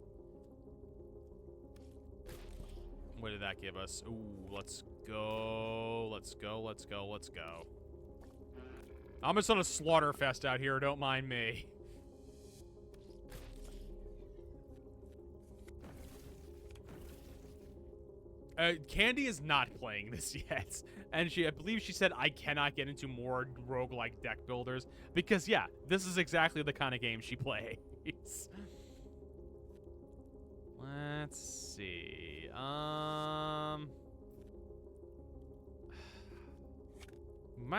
What did that give us? Ooh, let's go. Let's go, let's go, let's go. I'm just on a slaughter fest out here, don't mind me. Candy is not playing this yet. And I believe she said I cannot get into more roguelike deck builders. Because, yeah, this is exactly the kind of game she plays. Let's see. Might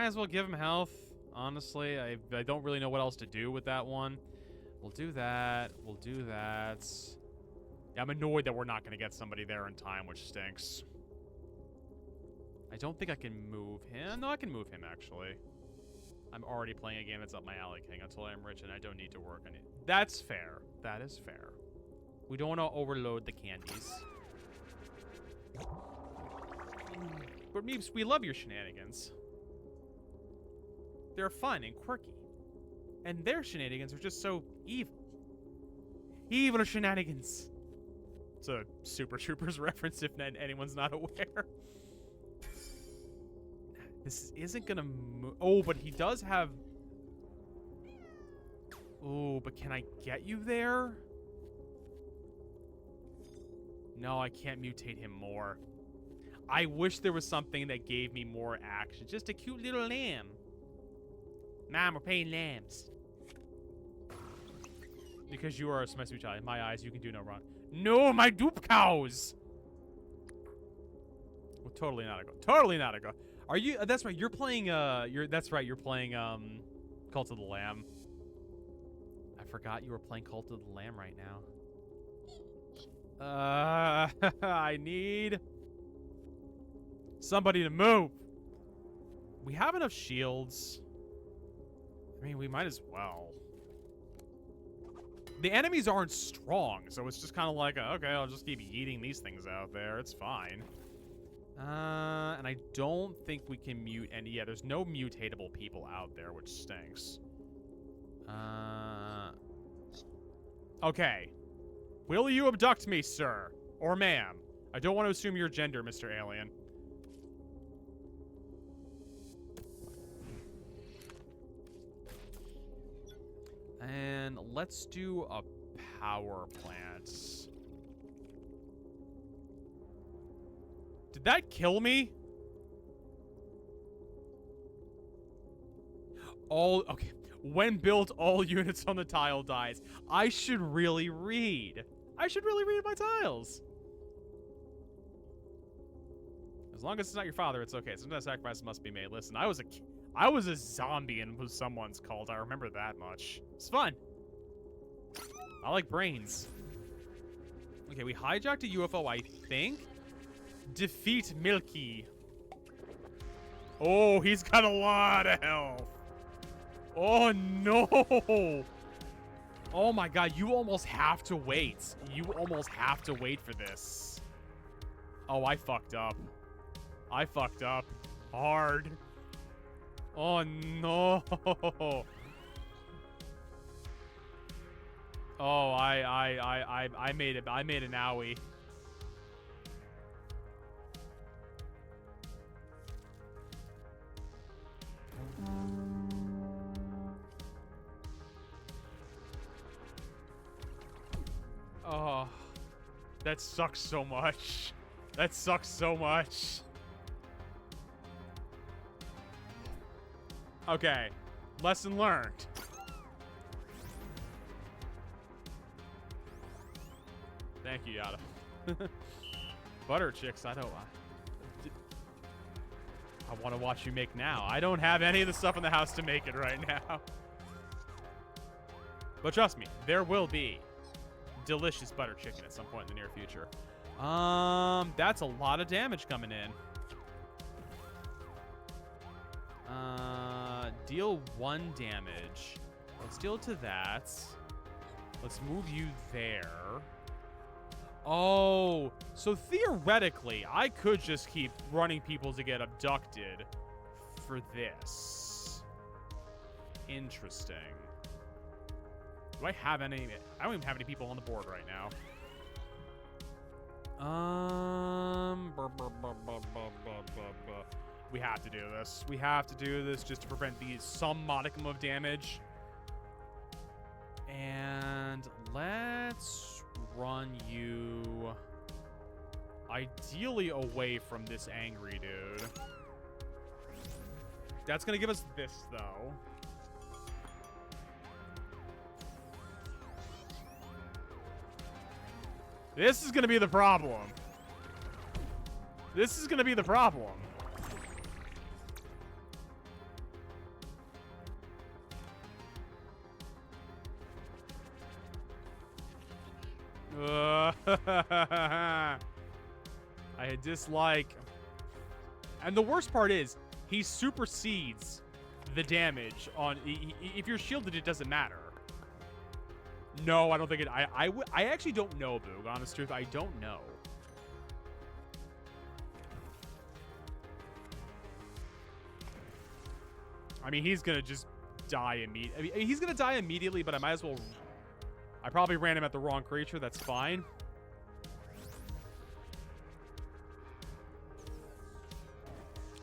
as well give him health. Honestly, I don't really know what else to do with that one. We'll do that. We'll do that. Yeah, I'm annoyed that we're not going to get somebody there in time, which stinks. I don't think I can move him. No, I can move him, actually. I'm already playing a game that's up my alley, King, until I'm rich and I don't need to work on it. That's fair. That is fair. We don't want to overload the candies. But Meeps, we love your shenanigans. They're fun and quirky. And their shenanigans are just so evil. Evil shenanigans. It's a Super Troopers reference if anyone's not aware. This isn't gonna move. Oh, but he does have... Oh, but can I get you there? No, I can't mutate him more. I wish there was something that gave me more action. Just a cute little lamb. Mom, we're paying lambs. Because you are a sweet child. In my eyes, you can do no wrong. No, my dupe cows! Well, totally not a go. Totally not a go. Are you... that's right, you're playing, that's right, you're playing, Cult of the Lamb. I forgot you were playing Cult of the Lamb right now. I need... somebody to move. We have enough shields. I mean, we might as well. The enemies aren't strong, so it's just kind of like, okay, I'll just keep eating these things out there. It's fine. And I don't think we can mute any... yeah, there's no mutatable people out there, which stinks. Okay. Will you abduct me, sir? Or ma'am? I don't want to assume your gender, Mr. Alien. And let's do a power plant. Did that kill me? Okay. When built, all units on the tile dies. I should really read. I should really read my tiles. As long as it's not your father, it's okay. Sometimes sacrifices must be made. Listen, I was a zombie in someone's cult. I remember that much. It's fun. I like brains. Okay, we hijacked a UFO, I think. Defeat Milky. Oh, he's got a lot of health. Oh, no. Oh, my God. You almost have to wait. You almost have to wait for this. Oh, I fucked up. I fucked up. Hard. Oh, no. Oh, I made it. I made an owie. Oh, that sucks so much. That sucks so much. Okay, lesson learned. Thank you, Yada. Butter chicks, I want to watch you make now. I don't have any of the stuff in the house to make it right now. But trust me, there will be delicious butter chicken at some point in the near future. That's a lot of damage coming in. Deal 1 damage. Let's deal to that. Let's move you there. Oh, so theoretically, I could just keep running people to get abducted for this. Interesting. Do I have any? I don't even have any people on the board right now. We have to do this. We have to do this just to prevent some modicum of damage. And let's run you ideally away from this angry dude. That's gonna give us this, though. This is gonna be the problem. This is gonna be the problem. I dislike. And the worst part is, he supersedes the damage on. If you're shielded, it doesn't matter. No, I don't think it. I actually don't know, Boog. Honest truth, I don't know. I mean, he's gonna just die immediately. I mean, he's gonna die immediately, but I might as well. I probably ran him at the wrong creature. That's fine.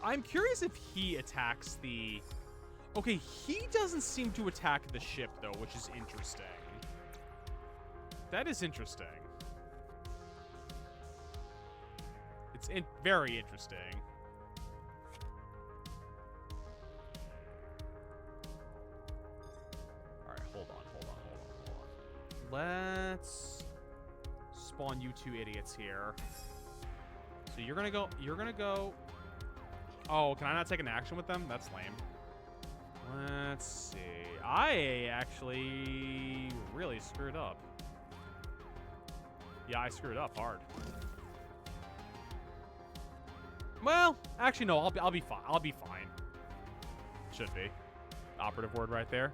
I'm curious if he attacks the... Okay, he doesn't seem to attack the ship, though, which is interesting. That is interesting. It's very interesting. Alright, hold on. Let's spawn you 2 idiots here. So you're gonna go... Oh, can I not take an action with them? That's lame. Let's see. I actually really screwed up. Yeah, I screwed up hard. Well, actually, no. I'll be fine. I'll be fine. Should be. Operative word right there.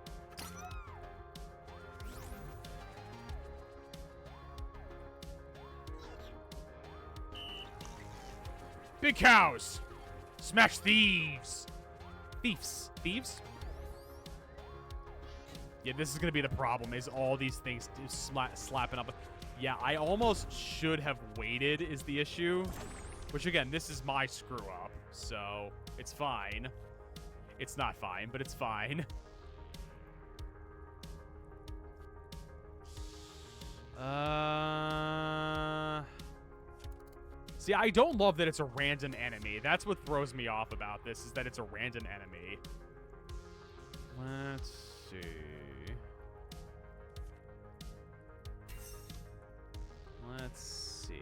Big cows! Smash thieves! Thieves? Yeah, this is gonna be the problem, is all these things slapping up. Yeah, I almost should have waited is the issue. Which, again, this is my screw-up, so it's fine. It's not fine, but it's fine. See, I don't love that it's a random enemy. That's what throws me off about this, is that it's a random enemy. Let's see. Let's see.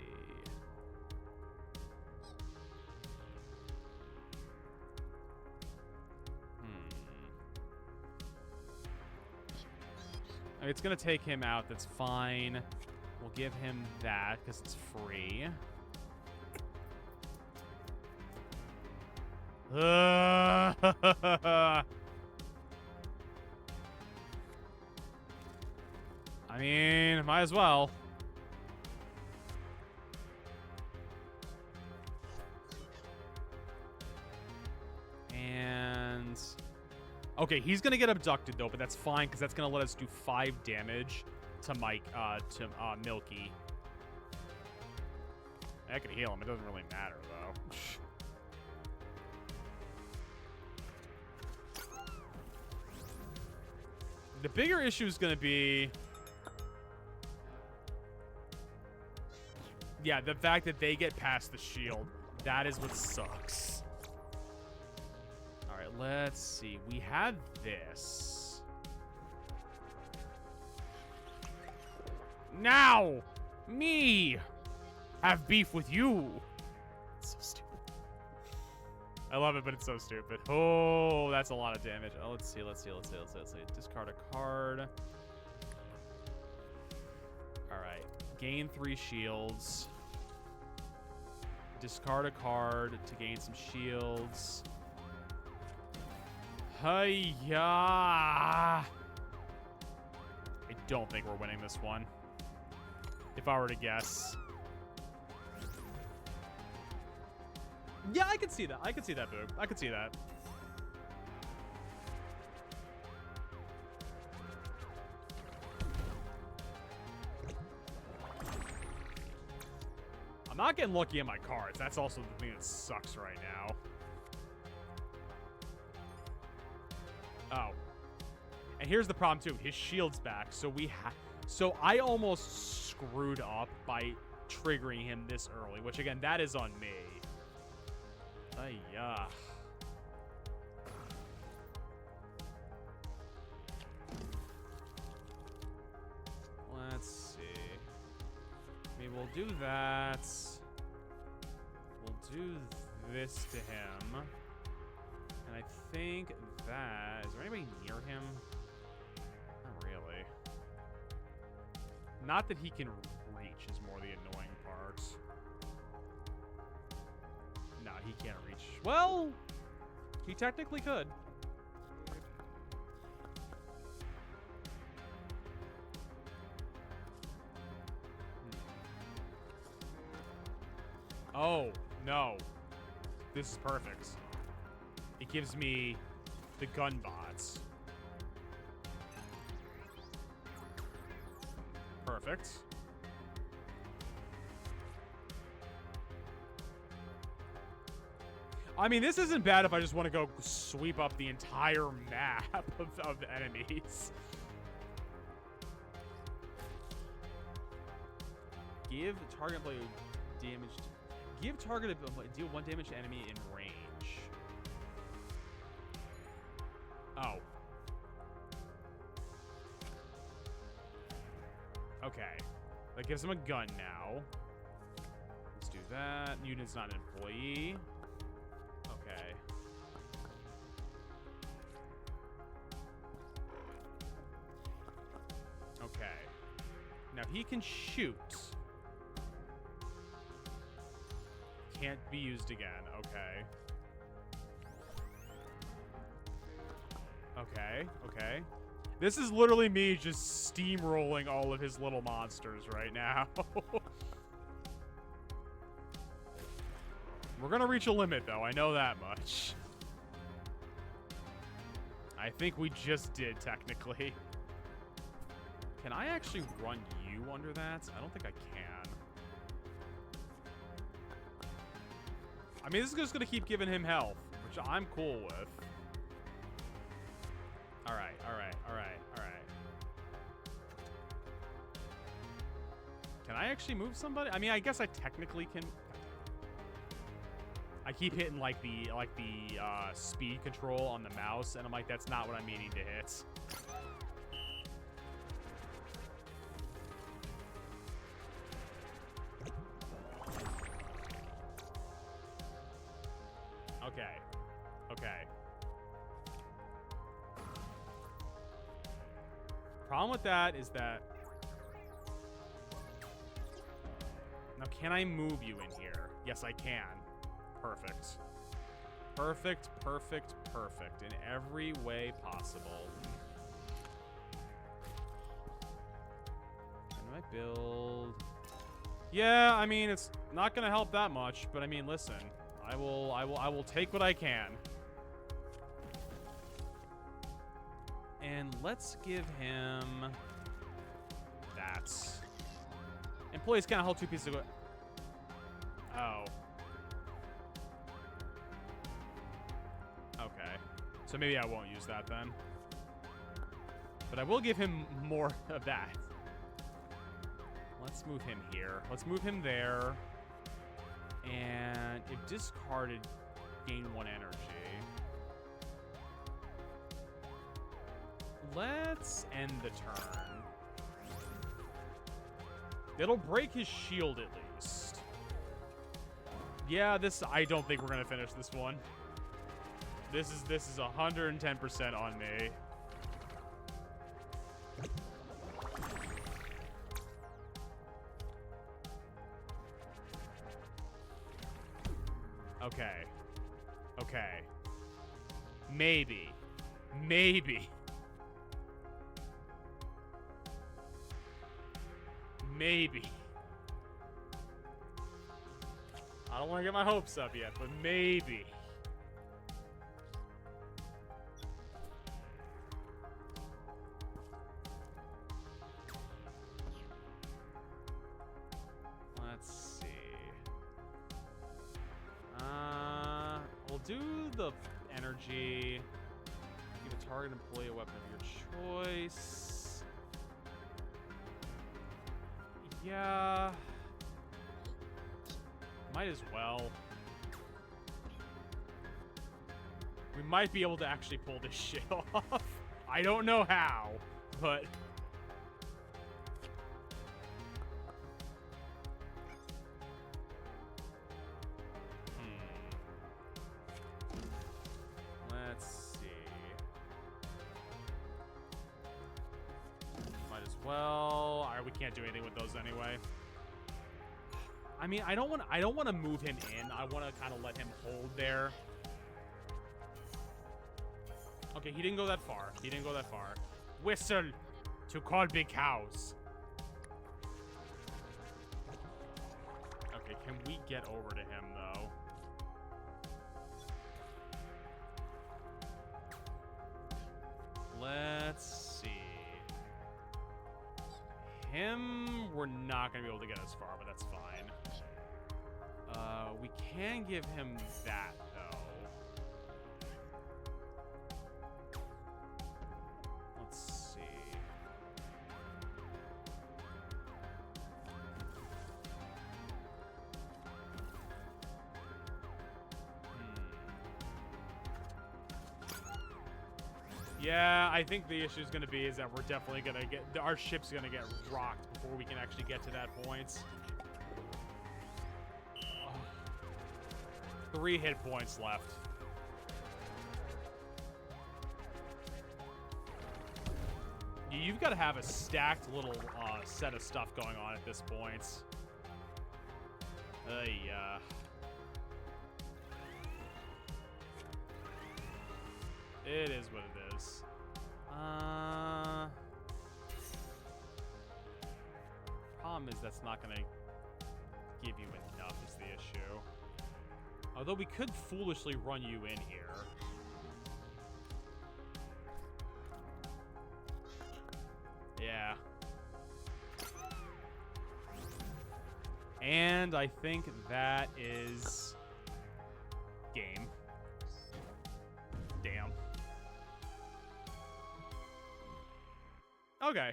It's going to take him out. That's fine. We'll give him that because it's free. I mean, might as well. And okay, he's gonna get abducted though, but that's fine because that's gonna let us do 5 damage to Milky. I could heal him. It doesn't really matter though. The bigger issue is going to be... Yeah, the fact that they get past the shield. That is what sucks. Alright, let's see. We had this. Now! Me! Have beef with you! It's so stupid. I love it, but it's so stupid. Oh, that's a lot of damage. Oh, let's see. Discard a card. Alright. Gain 3 shields. Discard a card to gain some shields. Hi-ya! I don't think we're winning this one. If I were to guess. Yeah, I could see that. I could see that, Boog. I could see that. I'm not getting lucky in my cards. That's also the thing that sucks right now. Oh. And here's the problem, too. His shield's back, so so I almost screwed up by triggering him this early, which, again, that is on me. Yeah. Let's see. I mean, we'll do that. We'll do this to him. And I think that... Is there anybody near him? Not really. Not that he can reach is more the annoying part. No, he can't reach. Well, he technically could. Oh, no. This is perfect. It gives me the gun bots. Perfect. I mean, this isn't bad if I just want to go sweep up the entire map of enemies. Give target player damage. Give target deal 1 damage to enemy in range. Oh. Okay. That gives him a gun now. Let's do that. Unit's not an employee. Okay. Okay. Now he can shoot. Can't be used again. Okay. Okay. Okay. This is literally me just steamrolling all of his little monsters right now. We're gonna reach a limit, though. I know that much. I think we just did, technically. Can I actually run you under that? I don't think I can. I mean, this is just gonna keep giving him health, which I'm cool with. Alright, alright, alright, alright. Can I actually move somebody? I mean, I guess I technically can. I keep hitting like the speed control on the mouse, and I'm like, that's not what I'm meaning to hit. Okay. Okay. Problem with that is that... Now, can I move you in here? Yes, I can. Perfect. Perfect, perfect, perfect. In every way possible. Can I build? Yeah, I mean, it's not gonna help that much, but I mean, listen. I will take what I can. And let's give him that. Employees can't hold 2 pieces of... Oh. Okay. So maybe I won't use that then. But I will give him more of that. Let's move him here. Let's move him there. And if discarded, gain 1 energy. Let's end the turn. It'll break his shield at least. Yeah, I don't think we're gonna finish this one. This is 110% on me. Okay. Okay. Maybe. Maybe. Maybe. I don't want to get my hopes up yet, but maybe. Let's see. We'll do the energy. Give a target employee a weapon of your choice. Yeah. Might as well. We might be able to actually pull this shit off. I don't know how, but... Let's see. Might as well. Alright, we can't do anything with those anyway. I mean, I don't want to move him in. I want to kind of let him hold there. Okay, he didn't go that far. He didn't go that far. Whistle to call big cows. Okay, can we get over to him though? Let's see. Him, we're not going to be able to get as far, but that's fine. We can give him that, though. Let's see. Yeah, I think the issue is going to be is that we're definitely going to get... Our ship's going to get rocked before we can actually get to that point. 3 hit points left. You've got to have a stacked little set of stuff going on at this point. Yeah. It is what it is. Problem is that's not going to give you enough is the issue. Although we could foolishly run you in here. Yeah. And I think that is game. Damn. Okay.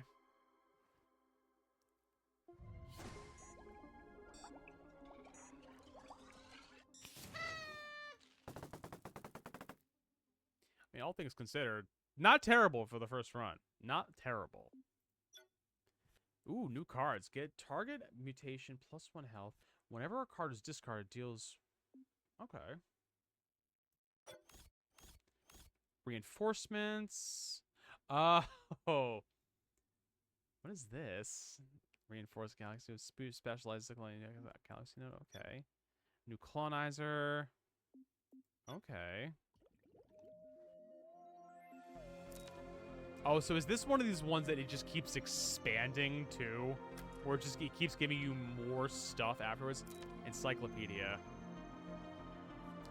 I mean, all things considered, not terrible for the first run. Not terrible. Ooh, new cards. Get target mutation +1 health. Whenever a card is discarded, deals... Okay. Reinforcements. Oh. What is this? Reinforced Galaxy with specialized Galaxy node. Okay. New colonizer. Okay. Oh, so is this one of these ones that it just keeps expanding too? Or it keeps giving you more stuff afterwards? Encyclopedia.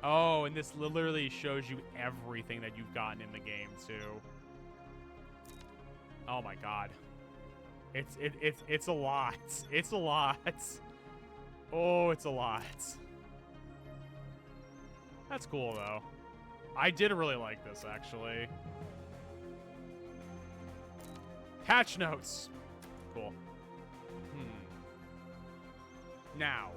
Oh, and this literally shows you everything that you've gotten in the game too. Oh my god. It's a lot. It's a lot. Oh, it's a lot. That's cool though. I did really like this actually. Patch notes. Cool. Now,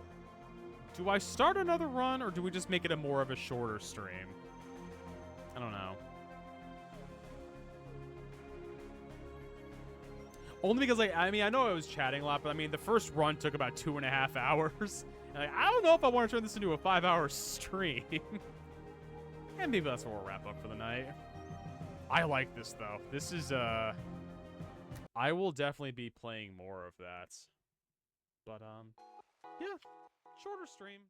do I start another run or do we just make it more of a shorter stream? I don't know. Only because, like, I mean, I know I was chatting a lot, but I mean, the first run took about 2.5 hours. And, like, I don't know if I want to turn this into a 5-hour stream. And maybe that's where we'll wrap up for the night. I like this, though. This is, I will definitely be playing more of that. But, yeah, shorter stream.